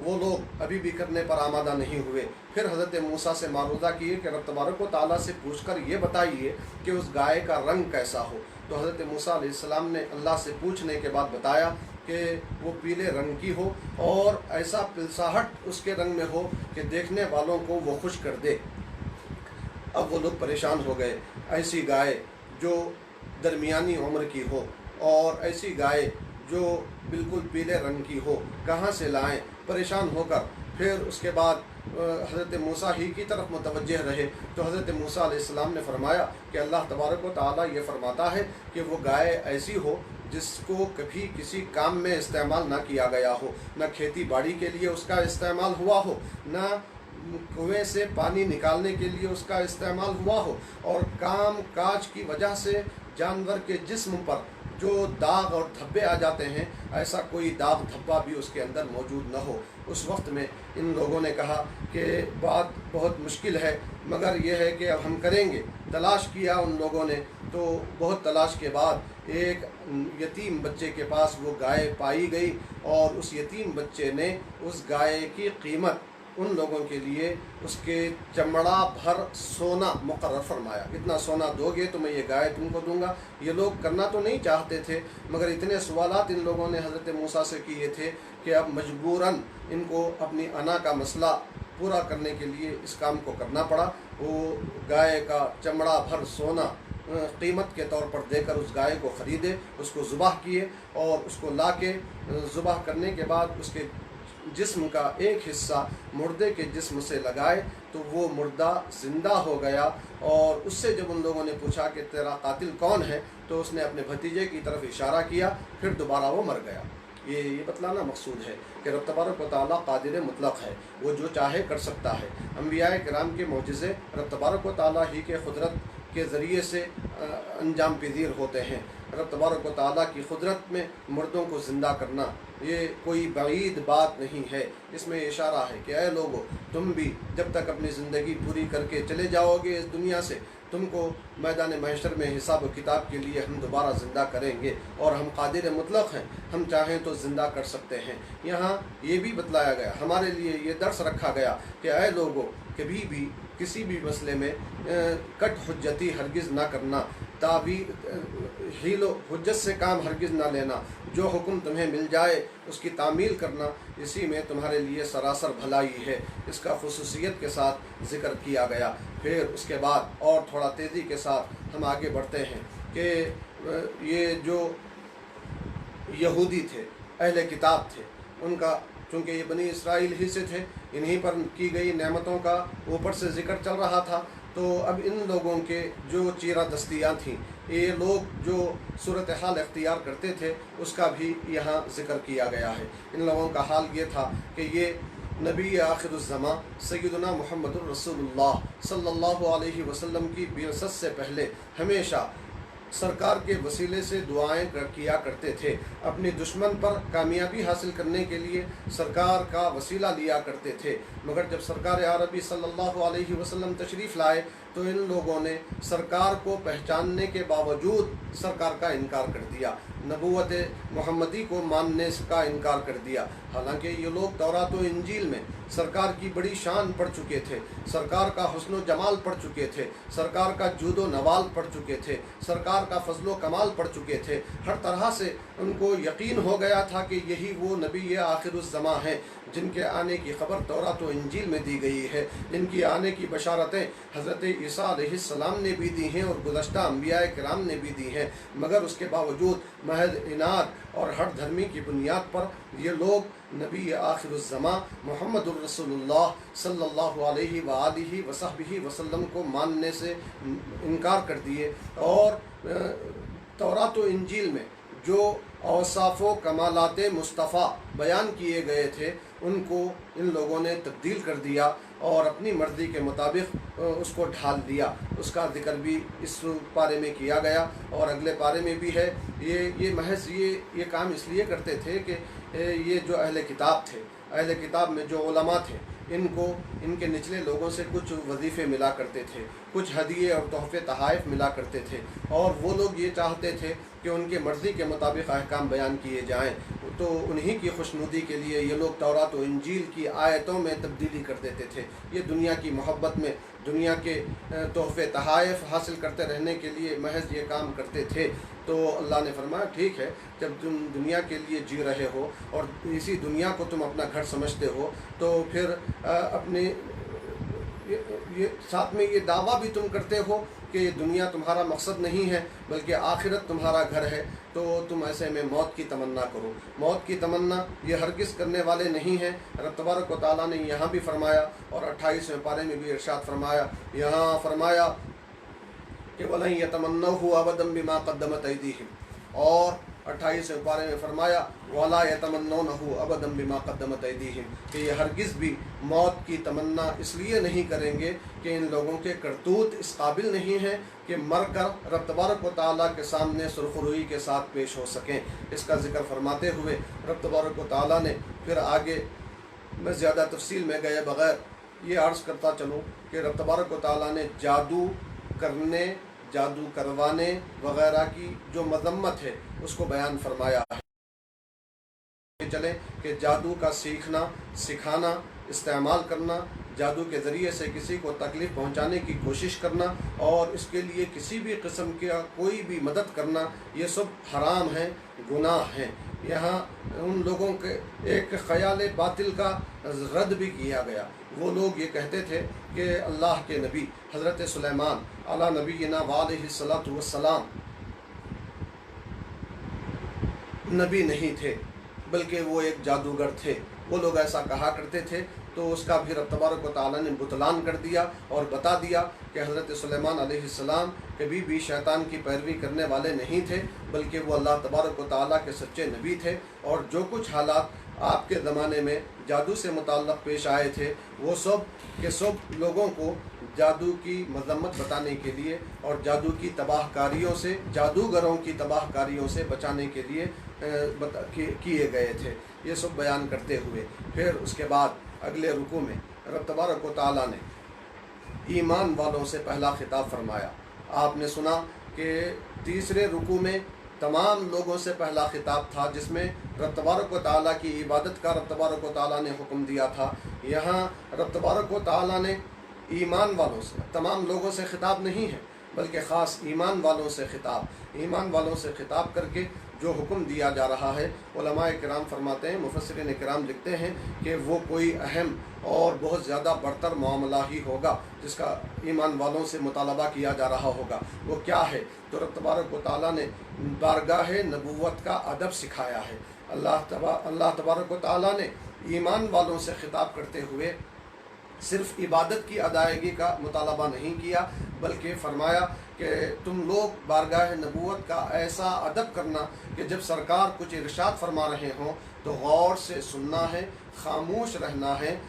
وہ لوگ ابھی بھی کرنے پر آمادہ نہیں ہوئے، پھر حضرت موسیٰ سے معروضہ کیے کہ رب تبارک و تعالیٰ سے پوچھ کر یہ بتائیے کہ اس گائے کا رنگ کیسا ہو۔ تو حضرت موسیٰ علیہ السلام نے اللہ سے پوچھنے کے بعد بتایا کہ وہ پیلے رنگ کی ہو اور ایسا پلساہٹ اس کے رنگ میں ہو کہ دیکھنے والوں کو وہ خوش کر دے۔ اب وہ لوگ پریشان ہو گئے، ایسی گائے جو درمیانی عمر کی ہو اور ایسی گائے جو بالکل پیلے رنگ کی ہو کہاں سے لائیں، پریشان ہو کر پھر اس کے بعد حضرت موسیٰ ہی کی طرف متوجہ رہے۔ تو حضرت موسیٰ علیہ السلام نے فرمایا کہ اللہ تبارک و تعالیٰ یہ فرماتا ہے کہ وہ گائے ایسی ہو جس کو کبھی کسی کام میں استعمال نہ کیا گیا ہو، نہ کھیتی باڑی کے لیے اس کا استعمال ہوا ہو، نہ کنویں سے پانی نکالنے کے لیے اس کا استعمال ہوا ہو، اور کام کاج کی وجہ سے جانور کے جسم پر جو داغ اور دھبے آ جاتے ہیں ایسا کوئی داغ دھبا بھی اس کے اندر موجود نہ ہو۔ اس وقت میں ان لوگوں نے کہا کہ بات بہت مشکل ہے، مگر یہ ہے کہ اب ہم کریں گے۔ تلاش کیا ان لوگوں نے، تو بہت تلاش کے بعد ایک یتیم بچے کے پاس وہ گائے پائی گئی، اور اس یتیم بچے نے اس گائے کی قیمت ان لوگوں کے لیے اس کے چمڑا بھر سونا مقرر فرمایا، اتنا سونا دو گے تو میں یہ گائے تم کو دوں گا۔ یہ لوگ کرنا تو نہیں چاہتے تھے، مگر اتنے سوالات ان لوگوں نے حضرت موسیٰ سے کیے تھے کہ اب مجبوراً ان کو اپنی انا کا مسئلہ پورا کرنے کے لیے اس کام کو کرنا پڑا۔ وہ گائے کا چمڑا بھر سونا قیمت کے طور پر دے کر اس گائے کو خریدے، اس کو ذبح کیے، اور اس کو لا کے ذبح کرنے کے بعد اس کے جسم کا ایک حصہ مردے کے جسم سے لگائے تو وہ مردہ زندہ ہو گیا۔ اور اس سے جب ان لوگوں نے پوچھا کہ تیرا قاتل کون ہے تو اس نے اپنے بھتیجے کی طرف اشارہ کیا، پھر دوبارہ وہ مر گیا۔ یہ بتلانا مقصود ہے کہ رب تبارک و تعالیٰ قادر مطلق ہے، وہ جو چاہے کر سکتا ہے۔ انبیاء کرام کے معجزے رب تبارک و تعالیٰ ہی کے قدرت کے ذریعے سے انجام پذیر ہوتے ہیں۔ رب تبارک و تعالیٰ کی قدرت میں مردوں کو زندہ کرنا یہ کوئی بعید بات نہیں ہے، اس میں اشارہ ہے کہ اے لوگو، تم بھی جب تک اپنی زندگی پوری کر کے چلے جاؤ گے اس دنیا سے، تم کو میدان محشر میں حساب و کتاب کے لیے ہم دوبارہ زندہ کریں گے، اور ہم قادر مطلق ہیں، ہم چاہیں تو زندہ کر سکتے ہیں۔ یہاں یہ بھی بتلایا گیا، ہمارے لیے یہ درس رکھا گیا کہ اے لوگو، کبھی بھی کسی بھی مسئلے میں کٹ حجتی ہرگز نہ کرنا، حیل و حجت سے کام ہرگز نہ لینا، جو حکم تمہیں مل جائے اس کی تعمیل کرنا، اسی میں تمہارے لیے سراسر بھلائی ہے۔ اس کا خصوصیت کے ساتھ ذکر کیا گیا۔ پھر اس کے بعد اور تھوڑا تیزی کے ساتھ ہم آگے بڑھتے ہیں کہ یہ جو یہودی تھے، اہل کتاب تھے، ان کا चूँकि ये बनी इसराइल ही से थे, इन्हीं पर की गई नेमतों का ऊपर से ज़िक्र चल रहा था। तो अब इन लोगों के जो चीरा दस्तियाँ थीं, ये लोग जो सूरत हाल इख्तियार करते थे, उसका भी यहाँ ज़िक्र किया गया है। इन लोगों का हाल ये था कि ये नबी आखिरुज़्ज़मा सय्यदुना मुहम्मदुर रसूलुल्लाह सल्लल्लाहु अलैहि वसल्लम की बिअसत से पहले हमेशा सरकार के वसीले से दुआएं किया करते थे। अपने दुश्मन पर कामयाबी हासिल करने के लिए सरकार का वसीला लिया करते थे। मगर जब सरकार अरबी सल्लल्लाहु अलैहि वसल्लम तशरीफ़ लाए तो इन लोगों ने सरकार को पहचानने के बावजूद सरकार का इनकार कर दिया, नबूवत मोहम्मदी को मानने का इनकार कर दिया। हालांकि ये लोग तौरात व इंजील में सरकार की बड़ी शान पढ़ चुके थे, सरकार का हुस्न जमाल पढ़ चुके थे, सरकार का जूदो नवाल पढ़ चुके थे, सरकार का फजलो कमाल पढ़ चुके थे। हर तरह से उनको यकीन हो गया था कि यही वो नबी आखिरुज़्ज़मा हैं जिनके आने की खबर तौरात व इंजील में दी गई है, जिनकी आने की बशारतें हज़रत ईसा अलैहिस्सलाम ने भी दी हैं और गुज़श्ता अंबिया किराम ने भी दी हैं। मगर उसके बावजूद महज इनाद और हर धर्मी की बुनियाद पर ये लोग नबी आखिरुज़्ज़मा मुहम्मदुर रसूलुल्लाह सल्लल्लाहु अलैहि वालिहि वसहबिहि वसल्लम को मानने से इनकार कर दिए। और तौरात व इंजील में जो औसाफ़ व कमालात मुस्तफ़ा बयान किए गए थे, उनको इन लोगों ने तब्दील कर दिया और अपनी मर्ज़ी के मुताबिक उसको ढाल दिया। उसका ज़िक्र भी इस पारे में किया गया और अगले पारे में भी है। ये महज ये काम इसलिए करते थे कि ये जो अहले किताब थे, अहले किताब में जो उलमा थे, इनको इनके निचले लोगों से कुछ वजीफ़े मिला करते थे, कुछ हदिये और तोहफ़े तहाइफ मिला करते थे, और वो लोग ये चाहते थे कि उनके मर्ज़ी के मुताबिक अहकाम बयान किए जाएं। तो उन्हीं की खुशनुदी के लिए ये लोग तौरात व इंजील की आयतों में तब्दीली कर देते थे। ये दुनिया की मोहब्बत में दुनिया के तोहफ़े तहाइफ हासिल करते रहने के लिए महज ये काम करते थे। तो अल्लाह ने फरमाया, ठीक है, जब तुम दुनिया के लिए जी रहे हो और इसी दुनिया को तुम अपना घर समझते हो, तो फिर अपने ये साथ में ये दावा भी तुम करते हो कि दुनिया तुम्हारा मकसद नहीं है बल्कि आखिरत तुम्हारा घर है, तो तुम ऐसे में मौत की तमन्ना करो। मौत की तमन्ना ये हरगिज़ करने वाले नहीं हैं। रब तबारक व तआला ने यहाँ भी फरमाया और 28वें पारे में भी इरशाद फरमाया। यहाँ फरमाया कि वलन यतमन्नहु अबदन बिमा क़द्दमत ऐदीहिम, और 28वें पारे में फरमाया वला यतमन्नौनहु अबदन बिमा क़द्दमत ऐदीहिम, कि ये हरगिज़ भी मौत की तमन्ना इसलिए नहीं करेंगे कि इन लोगों के करतूत इस काबिल नहीं हैं कि मर कर रब तबारक व तआला के सामने सुरखरुई के साथ पेश हो सकें। इसका ज़िक्र फरमाते हुए रब तबारक व तआला ने फिर आगे, मैं ज़्यादा तफसील में गए बग़ैर ये अर्ज़ करता चलूँ कि रब तबारक व तआला ने जादू करने, जादू करवाने वग़ैरह की जो मज़म्मत है उसको बयान फरमाया है। चले कि जादू का सीखना, सिखाना, इस्तेमाल करना, जादू के ज़रिए से किसी को तकलीफ़ पहुंचाने की कोशिश करना और इसके लिए किसी भी किस्म का कोई भी मदद करना, ये सब हराम है, गुनाह हैं। यहाँ उन लोगों के एक ख़याल बातिल का रद्द भी किया गया। वो लोग ये कहते थे कि अल्लाह के नबी हज़रत सुलेमान अला नबीना वालैहिस्सलातु वस्सलाम नबी नहीं थे बल्कि वो एक जादूगर थे। वो लोग ऐसा कहा करते थे। तो उसका भी रब तबारक व तआला ने बुतलान कर दिया और बता दिया कि हज़रत सुलेमान अलैहिस्सलाम कभी भी शैतान की पैरवी करने वाले नहीं थे, बल्कि वो अल्लाह तबारक व तआला के सच्चे नबी थे। और जो कुछ हालात आपके ज़माने में जादू से मुताल्लिक़ पेश आए थे, वो सब के सब लोगों को जादू की मज़म्मत बताने के लिए और जादू की तबाहकारियों से, जादूगरों की तबाहकारियों से बचाने के लिए किए गए थे। ये सब बयान करते हुए फिर उसके बाद अगले रुकू में रब तबारक व तआला ने ईमान वालों से पहला खिताब फरमाया। आपने सुना कि तीसरे रुकू में तमाम लोगों से पहला खिताब था जिसमें रब तबारक व तआला की इबादत का रब तबारक व तआला ने हुक्म दिया था। यहाँ रब तबारक व तआला ने ईमान वालों से, तमाम लोगों से खिताब नहीं है बल्कि ख़ास ईमान वालों से खिताब, ईमान वालों से खिताब करके जो हुक्म दिया जा रहा है, उलमाए किराम फरमाते हैं, मुफस्सिरीन किराम लिखते हैं कि वो कोई अहम और बहुत ज़्यादा बरतर मामला ही होगा जिसका ईमान वालों से मुतालबा किया जा रहा होगा। वो क्या है? तो रब तबारक व तआला ने बारगाह नबूवत का अदब सिखाया है। अल्लाह तबारक व तआला ने ईमान वालों से खिताब करते हुए सिर्फ इबादत की अदायगी का मुतालबा नहीं किया, बल्कि फरमाया कि तुम लोग बारगाह नबूवत का ऐसा अदब करना कि जब सरकार कुछ इरशाद फरमा रहे हों तो गौर से सुनना है, खामोश रहना है।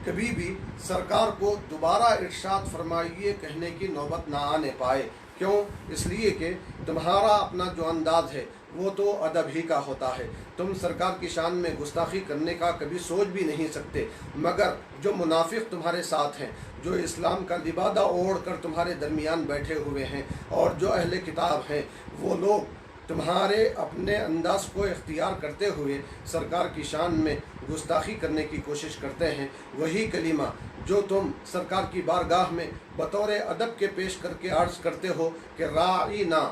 कभी भी सरकार को दोबारा इरशाद फरमाइए कहने की नौबत ना आने पाए। क्यों? इसलिए कि तुम्हारा अपना जो अंदाज है वो तो अदब ही का होता है। तुम सरकार की शान में गुस्ताखी करने का कभी सोच भी नहीं सकते, मगर जो मुनाफिक तुम्हारे साथ हैं, जो इस्लाम का लिबादा ओढ़ कर तुम्हारे दरमियान बैठे हुए हैं और जो अहले किताब हैं, वो लोग तुम्हारे अपने अंदाज को इख्तियार करते हुए सरकार की शान में गुस्ताखी करने की कोशिश करते हैं। वही कलीमा जो तुम सरकार की बारगाह में बतौर अदब के पेश करके अर्ज़ करते हो कि राईना,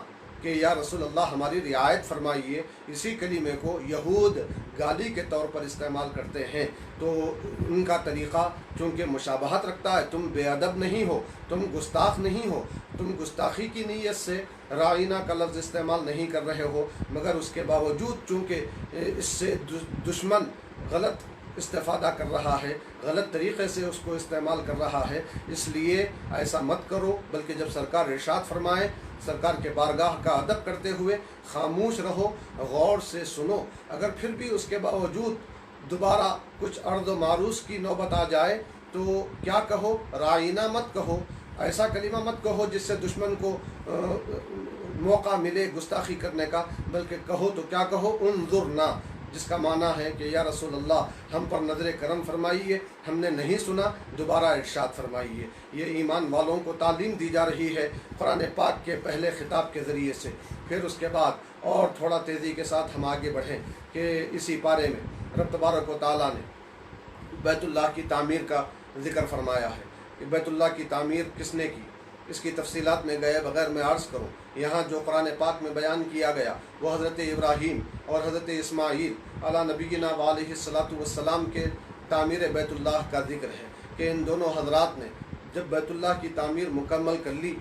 कि या रसूल अल्लाह हमारी रियायत फरमाइए, इसी कलीमे को यहूद गाली के तौर पर इस्तेमाल करते हैं। तो उनका तरीक़ा चूँकि मुशाबहत रखता है, तुम बेअदब नहीं हो, तुम गुस्ताख नहीं हो, तुम गुस्ताखी की नीयत से राइना का लफ्ज़ इस्तेमाल नहीं कर रहे हो, मगर उसके बावजूद चूँकि इससे दुश्मन गलत इस्तेफ़ादा कर रहा है, गलत तरीक़े से उसको इस्तेमाल कर रहा है, इसलिए ऐसा मत करो। बल्कि जब सरकार इरशाद फरमाए, सरकार के बारगाह का अदब करते हुए खामोश रहो, गौर से सुनो। अगर फिर भी उसके बावजूद दोबारा कुछ अर्द मारूस की नौबत आ जाए तो क्या कहो? राइना मत कहो, ऐसा कलीमा मत कहो जिससे दुश्मन को मौका मिले गुस्ताखी करने का, बल्कि कहो तो क्या कहो? उन्जुरना, जिसका माना है कि या रसूल अल्लाह हम पर नज़र करम फरमाइए, हमने नहीं सुना, दोबारा इरशाद फरमाइए। ये ईमान वालों को तालीम दी जा रही है कुरान पाक के पहले खिताब के ज़रिए से। फिर उसके बाद और थोड़ा तेज़ी के साथ हम आगे बढ़ें कि इसी पारे में रब तबारक व तआला ने बैतुल्लाह की तामीर का ज़िक्र फरमाया है कि बैतुल्लाह की तामीर किसने की, इसकी तफसीलात में गए बग़ैर मैं अर्ज़ करूँ, यहाँ जो कुरान पाक में बयान किया गया वो हज़रत इब्राहीम और हज़रत इस्माईल अला नबीना वालैहिस्सलातु वस्सलाम के तामीर बैतुल्लाह का ज़िक्र है कि इन दोनों हज़रात ने जब बैतुल्लाह की तामीर मुकम्मल कर ली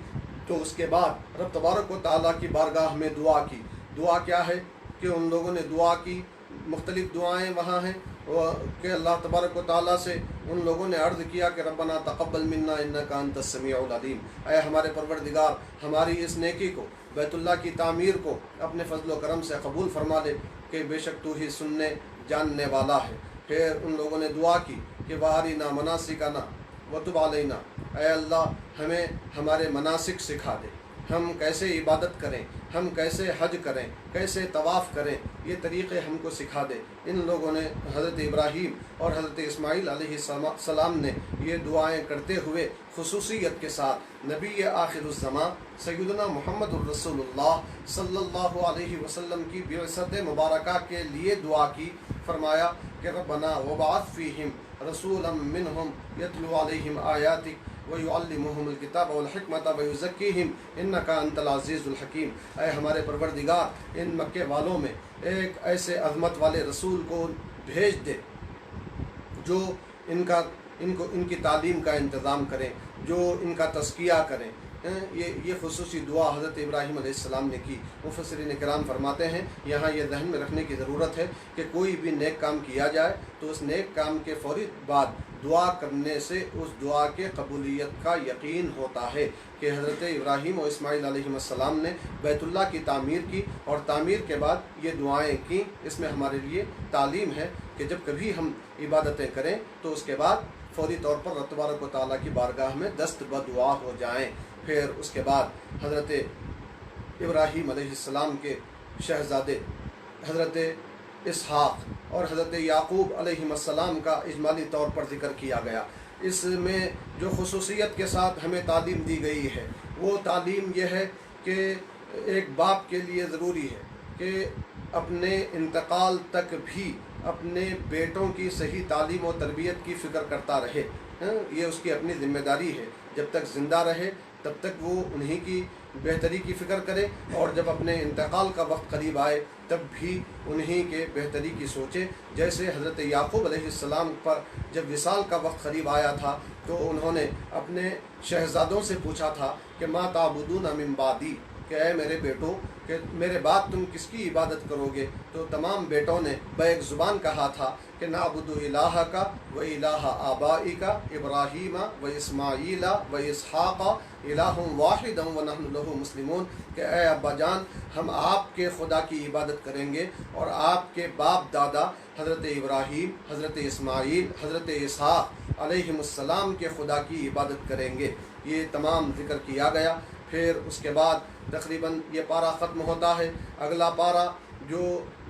तो उसके बाद रब तबारक व तआला की बारगाह में दुआ की। दुआ क्या है कि उन लोगों ने दुआ की, मुख्तलिफ़ दुआएँ वहाँ हैं कि अल्लाह तबारक व तआला से उन लोगों ने अर्ज़ किया कि रब्बना तक़ब्बल मिन्ना इन्नका अंतस समीउल अलीम, ऐ हमारे परवरदिगार हमारी इस नेकी को, बैतुल्लाह की तामीर को अपने फजल व करम से कबूल फरमा ले कि बेशक तू ही सुनने जानने वाला है। फिर उन लोगों ने दुआ की कि वारिना मनासिकना वतुब अलैना, ऐ अल्लाह हमें हमारे मनासिक सिखा दे, हम कैसे इबादत करें, हम कैसे हज करें, कैसे तवाफ़ करें, ये तरीक़े हमको सिखा दे। इन लोगों ने हज़रत इब्राहीम और हज़रत इस्माईल अलैहिस्सलाम ने ये दुआएं करते हुए खुसूसियत के साथ नबी आखिरुज़्ज़मां सय्यदना मुहम्मदुर रसूलुल्लाह सल्लल्लाहु अलैहि वसल्लम की बिअसत मुबारका के लिए दुआ की। फरमाया कि रब्बना वबअथ फ़ीहिम रसूलन मिनहुम यतलू अलैहिम आयातिक व युअल्लिमुहुमुल किताब वल हिकमत व युज़क्कीहिम इन्नका अंतल अज़ीज़ुल हकीम, ऐ हमारे परवरदिगार इन मक्के वालों में एक ऐसे अज़मत वाले रसूल को भेज दे जो इनकी तालीम का इंतज़ाम करें, जो इनका तज़किया करें। ये खुसूसी दुआ हज़रत इब्राहीम अलैहिस्सलाम ने की। मुफ़स्सिरीन किराम फरमाते हैं यहाँ ये ज़हन में रखने की ज़रूरत है कि कोई भी नेक काम किया जाए तो उस नेक काम के फ़ौरी बाद दुआ करने से उस दुआ के कबूलियत का यकीन होता है कि हज़रत इब्राहीम और इस्माईल अलैहिस्सलाम ने बैतुल्लाह की तामीर की और तामीर के बाद ये दुआएं की। इसमें हमारे लिए तालीम है कि जब कभी हम इबादतें करें तो उसके बाद फ़ौरी तौर पर रब तबारक व तआला की बारगाह में दस्त बदुआ हो जाएं। फिर उसके बाद हज़रत इब्राहीम अलैहिस्सलाम के शहज़ादे हज़रत इसहाक़ और हज़रत याक़ूब अलैहिस्सलाम का इजमाली तौर पर ज़िक्र किया गया। इसमें जो खुसूसियत के साथ हमें तालीम दी गई है वो तालीम यह है कि एक बाप के लिए ज़रूरी है कि अपने इंतकाल तक भी अपने बेटों की सही तालीम और तरबियत की फ़िक्र करता रहे। ये उसकी अपनी ज़िम्मेदारी है। जब तक ज़िंदा रहे तब तक वो उन्हीं की बेहतरी की फ़िक्र करे और जब अपने इंतकाल का वक्त करीब आए तब भी उन्हीं के बेहतरी की सोचे। जैसे हज़रत याक़ूब अलैहिस्सलाम पर जब विसाल का वक्त करीब आया था तो उन्होंने अपने शहज़ादों से पूछा था कि मा ताबुदून मिन बादी, کہ اے میرے بیٹو کہ میرے بعد تم کس کی عبادت کروگے؟ تو تمام بیٹوں نے بیک زبان کہا تھا کہ نعبد الہک و الہ آبائک ابراہیم و اسماعیل و اسحاق الہ واحد ونحن لہ مسلمون، کہ اے ابا جان ہم آپ کے خدا کی عبادت کریں گے اور آپ کے باپ دادا حضرت ابراہیم، حضرت اسماعیل، حضرت اسحاق علیہم السلام کے خدا کی عبادت کریں گے۔ یہ تمام ذکر کیا گیا۔ پھر اس کے بعد تقریباً یہ پارہ ختم ہوتا ہے۔ اگلا پارہ جو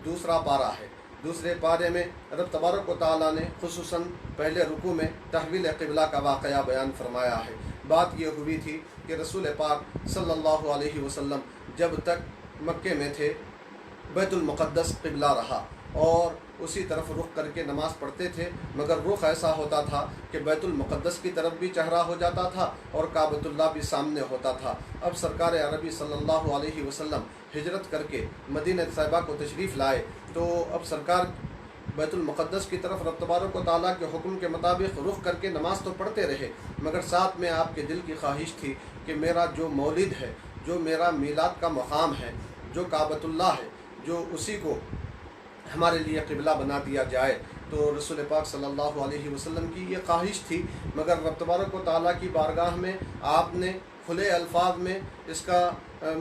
دوسرا پارہ ہے، دوسرے پارے میں رب تبارک و تعالیٰ نے خصوصاً پہلے رکوع میں تحویل قبلہ کا واقعہ بیان فرمایا ہے۔ بات یہ ہوئی تھی کہ رسول پاک صلی اللہ علیہ وسلم جب تک مکے میں تھے بیت المقدس قبلہ رہا اور اسی طرف رخ کر کے نماز پڑھتے تھے، مگر رخ ایسا ہوتا تھا کہ بیت المقدس کی طرف بھی چہرہ ہو جاتا تھا اور کعبۃ اللہ بھی سامنے ہوتا تھا۔ اب سرکار عربی صلی اللہ علیہ وسلم ہجرت کر کے مدینہ طیبہ کو تشریف لائے تو اب سرکار بیت المقدس کی طرف رب تبارک و تعالیٰ کے حکم کے مطابق رخ کر کے نماز تو پڑھتے رہے، مگر ساتھ میں آپ کے دل کی خواہش تھی کہ میرا جو مولد ہے، جو میرا میلاد کا مقام ہے، جو کعبۃ اللہ ہے، جو اسی کو ہمارے لیے قبلہ بنا دیا جائے۔ تو رسول پاک صلی اللہ علیہ وسلم کی یہ خواہش تھی، مگر رب تبارک و تعالیٰ کی بارگاہ میں آپ نے کھلے الفاظ میں اس کا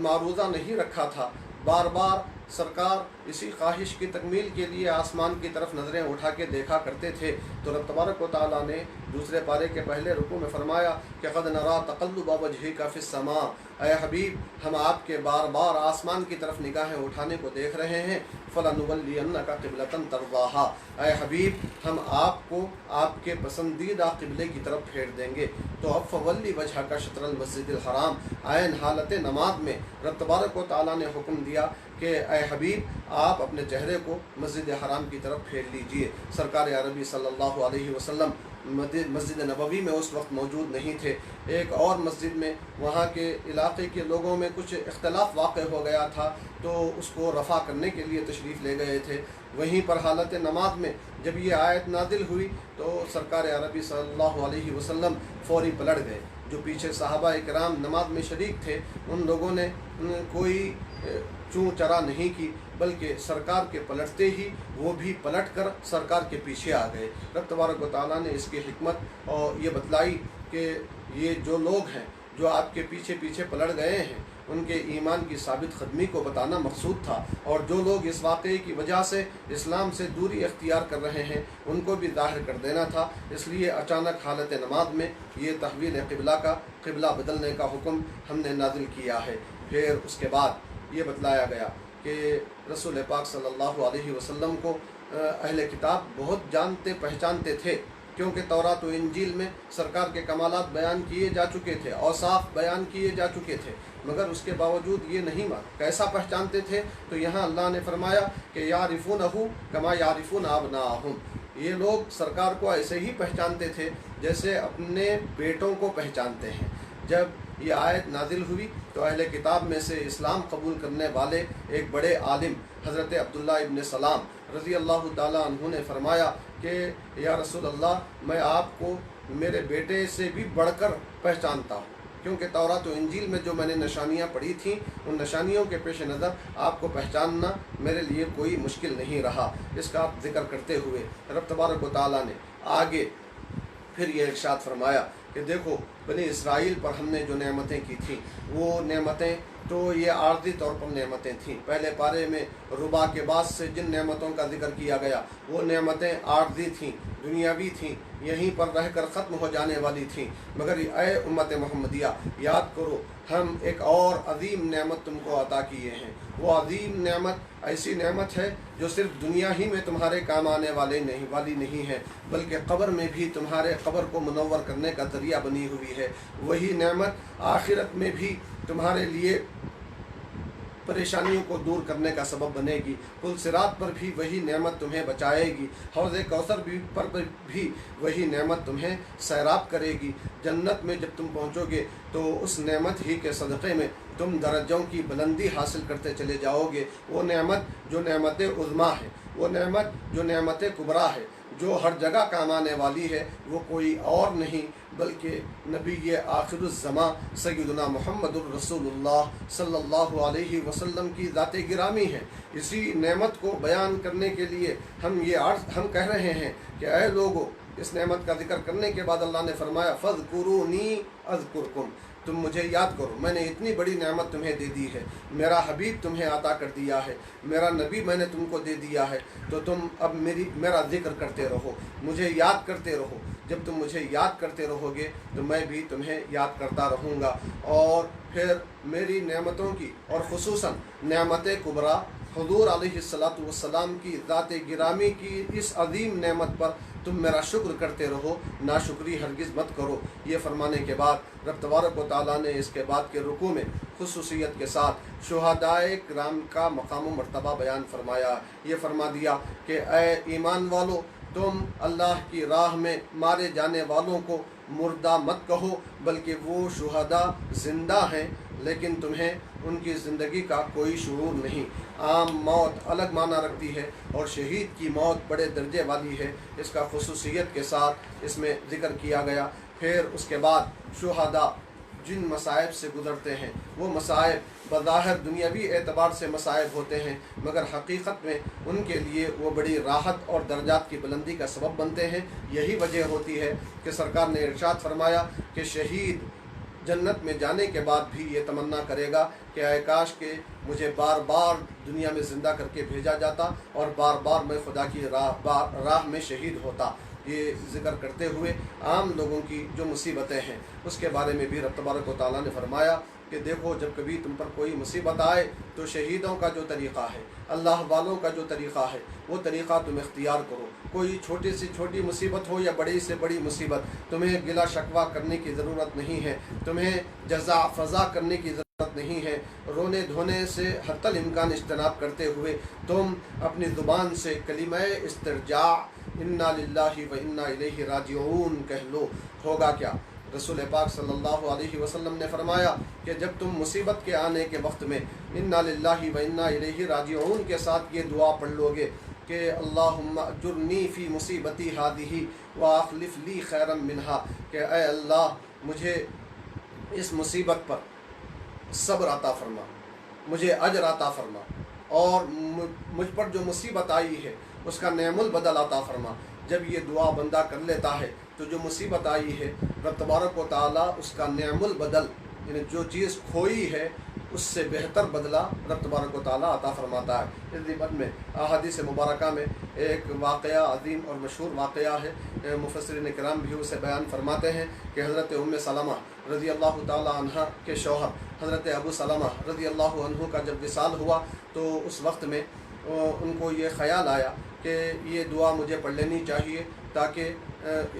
معروضہ نہیں رکھا تھا۔ بار بار سرکار اسی خواہش کی تکمیل کے لیے آسمان کی طرف نظریں اٹھا کے دیکھا کرتے تھے۔ تو رب تبارک و تعالیٰ نے دوسرے پارے کے پہلے رکوع میں فرمایا کہ قد نرا تقلب وجہک فی السماء، اے حبیب ہم آپ کے بار بار آسمان کی طرف نگاہیں اٹھانے کو دیکھ رہے ہیں۔ فلنولینک قبلۃ ترضاها، اے حبیب ہم آپ کو آپ کے پسندیدہ قبلے کی طرف پھیر دیں گے۔ تو اب فولی وجہک شطر المسجد الحرام، عین حالت نماز میں رب تبارک و تعالیٰ نے حکم دیا کہ اے حبیب آپ اپنے چہرے کو مسجد حرام کی طرف پھیر لیجئے۔ سرکار عربی صلی اللہ علیہ وسلم مسجد نبوی میں اس وقت موجود نہیں تھے، ایک اور مسجد میں وہاں کے علاقے کے لوگوں میں کچھ اختلاف واقع ہو گیا تھا تو اس کو رفع کرنے کے لیے تشریف لے گئے تھے۔ وہیں پر حالت نماز میں جب یہ آیت نازل ہوئی تو سرکار عربی صلی اللہ علیہ وسلم فوری پلٹ گئے۔ جو پیچھے صحابہ کرام نماز میں شریک تھے ان لوگوں نے کوئی چوں چرا نہیں کی، بلکہ سرکار کے پلٹتے ہی وہ بھی پلٹ کر سرکار کے پیچھے آ گئے۔ رب تبارک و تعالیٰ نے اس کی حکمت اور یہ بتلائی کہ یہ جو لوگ ہیں جو آپ کے پیچھے پیچھے پلٹ گئے ہیں ان کے ایمان کی ثابت قدمی کو بتانا مقصود تھا، اور جو لوگ اس واقعے کی وجہ سے اسلام سے دوری اختیار کر رہے ہیں ان کو بھی ظاہر کر دینا تھا۔ اس لیے اچانک حالت نماز میں یہ تحویل قبلہ بدلنے کا حکم ہم نے نازل کیا ہے۔ پھر اس کے بعد یہ بتلایا گیا کہ رسول پاک صلی اللہ علیہ وسلم کو اہل کتاب بہت جانتے پہچانتے تھے، کیونکہ تورات و انجیل میں سرکار کے کمالات بیان کیے جا چکے تھے، اوصاف بیان کیے جا چکے تھے، مگر اس کے باوجود یہ نہیں کیسا پہچانتے تھے؟ تو یہاں اللہ نے فرمایا کہ یعرفونہ کما یعرفون ابناءہم، یہ لوگ سرکار کو ایسے ہی پہچانتے تھے جیسے اپنے بیٹوں کو پہچانتے ہیں۔ جب یہ آیت نازل ہوئی تو اہل کتاب میں سے اسلام قبول کرنے والے ایک بڑے عالم حضرت عبداللہ ابن سلام رضی اللہ تعالیٰ عنہ نے فرمایا کہ یا رسول اللہ میں آپ کو میرے بیٹے سے بھی بڑھ کر پہچانتا ہوں، کیونکہ تورات و انجیل میں جو میں نے نشانیاں پڑھی تھیں ان نشانیوں کے پیش نظر آپ کو پہچاننا میرے لیے کوئی مشکل نہیں رہا۔ اس کا ذکر کرتے ہوئے رب تبارک و تعالیٰ نے آگے پھر یہ ارشاد فرمایا کہ دیکھو بنی اسرائیل پر ہم نے جو نعمتیں کی تھیں وہ نعمتیں تو یہ عارضی طور پر نعمتیں تھیں۔ پہلے پارے میں ربا کے بعد سے جن نعمتوں کا ذکر کیا گیا وہ نعمتیں عارضی تھیں، دنیاوی تھیں، یہیں پر رہ کر ختم ہو جانے والی تھیں، مگر اے امت محمدیہ یاد کرو ہم ایک اور عظیم نعمت تم کو عطا کیے ہیں۔ وہ عظیم نعمت ایسی نعمت ہے جو صرف دنیا ہی میں تمہارے کام آنے والی نہیں ہے، بلکہ قبر میں بھی تمہارے قبر کو منور کرنے کا ذریعہ بنی ہوئی ہے۔ وہی نعمت آخرت میں بھی تمہارے لیے پریشانیوں کو دور کرنے کا سبب بنے گی۔ پل صراط پر بھی وہی نعمت تمہیں بچائے گی، حوض کوثر پر بھی وہی نعمت تمہیں سیراب کرے گی۔ جنت میں جب تم پہنچو گے تو اس نعمت ہی کے صدقے میں تم درجوں کی بلندی حاصل کرتے چلے جاؤ گے۔ وہ نعمت جو نعمت عظمیٰ ہے، وہ نعمت جو نعمت کبریٰ ہے، जो हर जगह काम आने वाली है वो कोई और नहीं बल्कि नबी आखिरुज़्ज़मा सय्यदुना मुहम्मदुर रसूलुल्लाह सल्लल्लाहु अलैहि वसल्लम की ज़ात गिरामी है। इसी नेमत को बयान करने के लिए हम कह रहे हैं कि ऐ लोगो, इस नेमत का जिक्र करने के बाद अल्लाह ने फरमाया फ़ज़्कुरूनी अज़्कुरकुम, तुम मुझे याद करो, मैंने इतनी बड़ी नेमत तुम्हें दे दी है, मेरा हबीब तुम्हें अता कर दिया है, मेरा नबी मैंने तुमको दे दिया है, तो तुम अब मेरा जिक्र करते रहो, मुझे याद करते रहो। जब तुम मुझे याद करते रहोगे तो मैं भी तुम्हें याद करता रहूँगा। और फिर मेरी नेमतों की और ख़ुसूसन नेमत कुबरा हुज़ूर अलैहिस्सलातु वस्सलाम की ज़ात गिरामी की इस अज़ीम नेमत पर तुम मेरा शुक्र करते रहो, नाशुक्री हरगिज़ मत करो। ये फरमाने के बाद रब तबारक व तआला ने इसके बाद के रुकू में खुसूसियत के साथ शुहदाए किराम का मकाम व मर्तबा बयान फरमाया। ये फरमा दिया कि ऐ ईमान वालो, तुम अल्लाह की राह में मारे जाने वालों को मुर्दा मत कहो, बल्कि वो शुहदा ज़िंदा हैं, लेकिन तुम्हें उनकी ज़िंदगी का कोई शुऊर नहीं। आम मौत अलग माना रखती है और शहीद की मौत बड़े दर्जे वाली है, इसका खुसूसियत के साथ इसमें ज़िक्र किया गया। फिर उसके बाद शुहदा जिन मसाइब से गुज़रते हैं वो मसाइब बज़ाहिर दुनियावी एतबार से मसाइब होते हैं, मगर हकीकत में उनके लिए वो बड़ी राहत और दर्जात की बुलंदी का सबब बनते हैं। यही वजह होती है कि सरकार ने इरशाद फरमाया कि शहीद जन्नत में जाने के बाद भी ये तमन्ना करेगा कि आए काश के मुझे बार बार दुनिया में ज़िंदा करके भेजा जाता और बार बार मैं खुदा की राह में शहीद होता। ये ज़िक्र करते हुए आम लोगों की जो मुसीबतें हैं उसके बारे में भी रब तबारक व तआला ने फरमाया कि देखो, जब कभी तुम पर कोई मुसीबत आए तो शहीदों का जो तरीक़ा है, अल्लाह वालों का जो तरीक़ा है, वो तरीक़ा तुम इख्तियार करो। कोई छोटी से छोटी मुसीबत हो या बड़ी से बड़ी मुसीबत, तुम्हें गिला शकवा करने की ज़रूरत नहीं है, तुम्हें जज़ा फ़ज़ा करने की ज़रूरत नहीं है। रोने धोने से हत्तल इम्कान इज्तनाब करते हुए तुम अपनी ज़ुबान से कलिमा इस्तिरजा इन्ना लिल्लाहि व इन्ना इलैहि राजिऊन कह लो। होगा क्या? रसूल पाक सल्लल्लाहु अलैहि वसल्लम ने फरमाया कि जब तुम मुसीबत के आने के वक्त में इन्ना लिल्लाहि व इन्ना इलैहि राजिऊन के साथ ये दुआ पढ़ लोगे कि अल्लाहुम्मा अजुरनी फ़ी मुसीबती हादिही व अखलिफ ली खैरम मिनहा, कि ऐ अल्लाह मुझे इस मुसीबत पर सब्र अता फरमा, मुझे अजर अता फरमा, और मुझ पर जो मुसीबत आई है उसका नेमुल बदल अता फरमा। जब ये दुआ बंदा कर लेता है तो जो मुसीबत आई है रब तबारक व तआला उसका नेमुल बदल, यानी जो चीज़ खोई है उससे बेहतर बदला रब तबारक व तआला अता फरमाता है। इस निबत में अहादीस मुबारका में एक वाक़या अज़ीम और मशहूर वाक़या है, मुफस्सिरीन किराम भी उसे बयान फरमाते हैं कि हज़रत उम्मे सलमा रज़ी अल्लाह ताला अन्हा के शौहर हज़रत अबू सलमा रज़ी अल्लाह अन्हु का जब विसाल हुआ तो उस वक्त में उनको ये ख़याल आया कि ये दुआ मुझे पढ़ लेनी चाहिए ताकि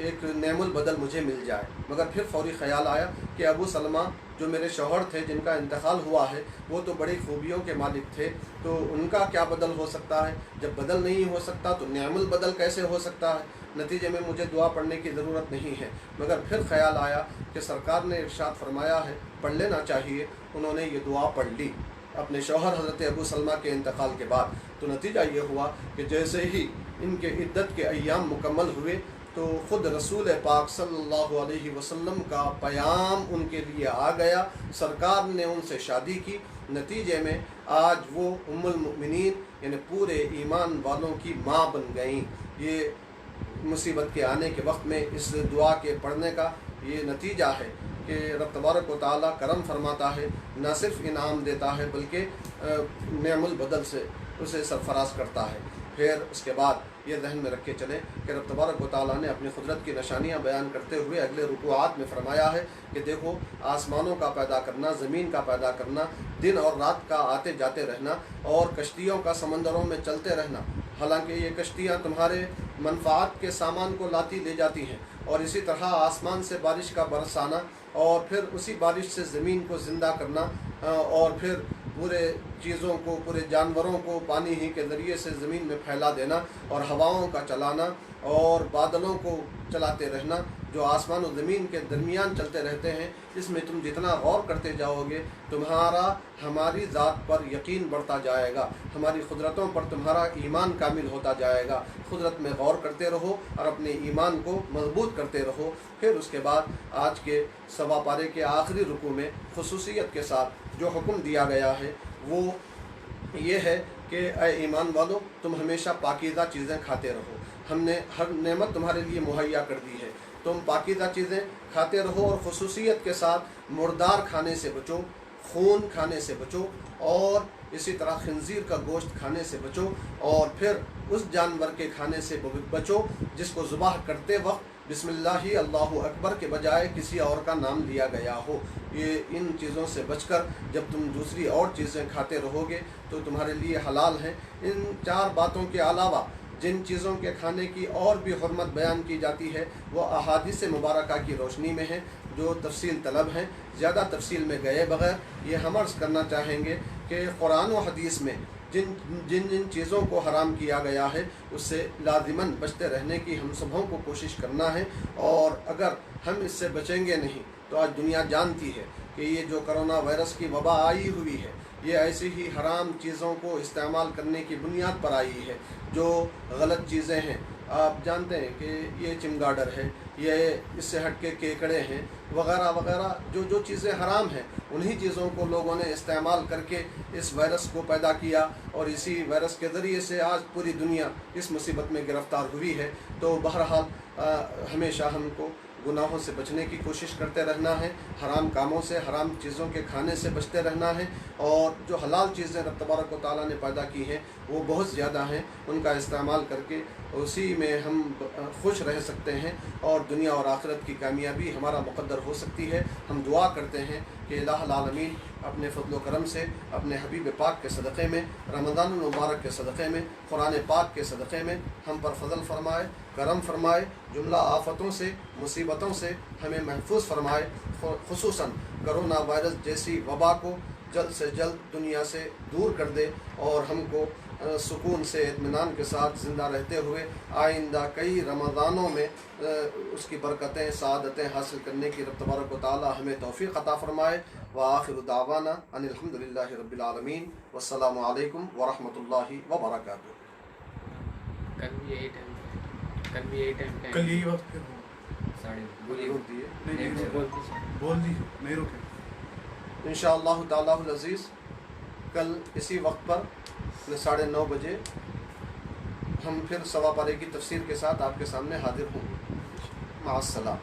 एक नेमुल बदल मुझे मिल जाए। मगर फिर फौरी ख़याल आया कि अबू सलमा जो मेरे शौहर थे, जिनका इंतकाल हुआ है, वो तो बड़ी खूबियों के मालिक थे, तो उनका क्या बदल हो सकता है? जब बदल नहीं हो सकता तो नेमुल बदल कैसे हो सकता है? नतीजे में मुझे दुआ पढ़ने की ज़रूरत नहीं है। मगर फिर ख़याल आया कि सरकार ने इरशाद फरमाया है पढ़ लेना चाहिए। उन्होंने ये दुआ पढ़ ली अपने शौहर हज़रत अबू सलमा के इंतकाल के बाद। तो नतीजा ये हुआ कि जैसे ही इनके इद्दत के अय्याम मुकम्मल हुए तो ख़ुद रसूल पाक सल्लल्लाहु अलैहि वसल्लम का पयाम उनके लिए आ गया। सरकार ने उनसे शादी की। नतीजे में आज वो उम्मुल मुमिनीन यानी पूरे ईमान वालों की माँ बन गईं। ये मुसीबत के आने के वक्त में इस दुआ के पढ़ने का ये नतीजा है कि रब तबारक व तआला करम फरमाता है, न सिर्फ इनाम देता है बल्कि नेमुल बदल से उसे सरफराज करता है। फिर उसके बाद ये जहन में रख के चलें कि रब तबारक व तआला ने अपनी कुदरत की निशानियाँ बयान करते हुए अगले रुकूआत में फरमाया है कि देखो, आसमानों का पैदा करना, ज़मीन का पैदा करना, दिन और रात का आते जाते रहना और कश्तियों का समंदरों में चलते रहना। हालांकि ये कश्तियाँ तुम्हारे मनफ़ात के सामान को लाती ले जाती हैं, और इसी तरह आसमान से बारिश का बरसाना और फिर उसी बारिश से ज़मीन को ज़िंदा करना और फिर पूरे चीज़ों को, पूरे जानवरों को पानी ही के ज़रिए से ज़मीन में फैला देना और हवाओं का चलाना और बादलों को चलाते रहना, جو آسمان و زمین کے درمیان چلتے رہتے ہیں، اس میں تم جتنا غور کرتے جاؤ گے تمہارا ہماری ذات پر یقین بڑھتا جائے گا، ہماری قدرتوں پر تمہارا ایمان کامل ہوتا جائے گا۔ قدرت میں غور کرتے رہو اور اپنے ایمان کو مضبوط کرتے رہو۔ پھر اس کے بعد آج کے سوا پارے کے آخری رکوع میں خصوصیت کے ساتھ جو حکم دیا گیا ہے وہ یہ ہے کہ اے ایمان والو، تم ہمیشہ پاکیزہ چیزیں کھاتے رہو، ہم نے ہر نعمت تمہارے لیے مہیا کر دی ہے، تم پاکیزہ چیزیں کھاتے رہو، اور خصوصیت کے ساتھ مردار کھانے سے بچو، خون کھانے سے بچو، اور اسی طرح خنزیر کا گوشت کھانے سے بچو، اور پھر اس جانور کے کھانے سے بچو جس کو ذبح کرتے وقت بسم اللہ اللہ اکبر کے بجائے کسی اور کا نام لیا گیا ہو۔ یہ ان چیزوں سے بچ کر جب تم دوسری اور چیزیں کھاتے رہو گے تو تمہارے لیے حلال ہیں۔ ان 4 باتوں کے علاوہ جن چیزوں کے کھانے کی اور بھی حرمت بیان کی جاتی ہے وہ احادیث مبارکہ کی روشنی میں ہیں جو تفصیل طلب ہیں۔ زیادہ تفصیل میں گئے بغیر یہ ہم عرض کرنا چاہیں گے کہ قرآن و حدیث میں جن چیزوں کو حرام کیا گیا ہے اس سے لازماً بچتے رہنے کی ہم سبھوں کو کوشش کرنا ہے، اور اگر ہم اس سے بچیں گے نہیں تو آج دنیا جانتی ہے کہ یہ جو کرونا وائرس کی وبا آئی ہوئی ہے یہ ایسی ہی حرام چیزوں کو استعمال کرنے کی بنیاد پر آئی ہے جو غلط چیزیں ہیں۔ آپ جانتے ہیں کہ یہ چمگاڈر ہے، یہ اس سے ہٹ کے کیکڑے ہیں وغیرہ وغیرہ، جو چیزیں حرام ہیں انہی چیزوں کو لوگوں نے استعمال کر کے اس وائرس کو پیدا کیا، اور اسی وائرس کے ذریعے سے آج پوری دنیا اس مصیبت میں گرفتار ہوئی ہے۔ تو بہرحال ہمیشہ ہم کو گناہوں سے بچنے کی کوشش کرتے رہنا ہے، حرام کاموں سے، حرام چیزوں کے کھانے سے بچتے رہنا ہے، اور جو حلال چیزیں رب تبارک و تعالیٰ نے پیدا کی ہیں وہ بہت زیادہ ہیں، ان کا استعمال کر کے اسی میں ہم خوش رہ سکتے ہیں اور دنیا اور آخرت کی کامیابی ہمارا مقدر ہو سکتی ہے۔ ہم دعا کرتے ہیں کہ الہ العالمین اپنے فضل و کرم سے، اپنے حبیب پاک کے صدقے میں، رمضان المبارک کے صدقے میں، قرآن پاک کے صدقے میں ہم پر فضل فرمائے، کرم فرمائے، جملہ آفتوں سے، مصیبتوں سے ہمیں محفوظ فرمائے، خصوصاً کرونا وائرس جیسی وبا کو جلد سے جلد دنیا سے دور کر دے، اور ہم کو سکون سے، اطمینان کے ساتھ زندہ رہتے ہوئے آئندہ کئی رمضانوں میں اس کی برکتیں، سعادتیں حاصل کرنے کی رب تبارک و تعالی ہمیں توفیق عطا فرمائے۔ وآخر دعوانا ان الحمدللہ رب العالمین، والسلام علیکم ورحمۃ اللہ وبرکاتہ۔ کل یہی ٹائم کل یہی وقت پہ بول دیجیے، نہیں روکے۔ انشاءاللہ تعالی العزیز کل اسی وقت پر 9:30 بجے ہم پھر سوا پارے کی تفسیر کے ساتھ آپ کے سامنے حاضر ہوں گے۔ مع السلام۔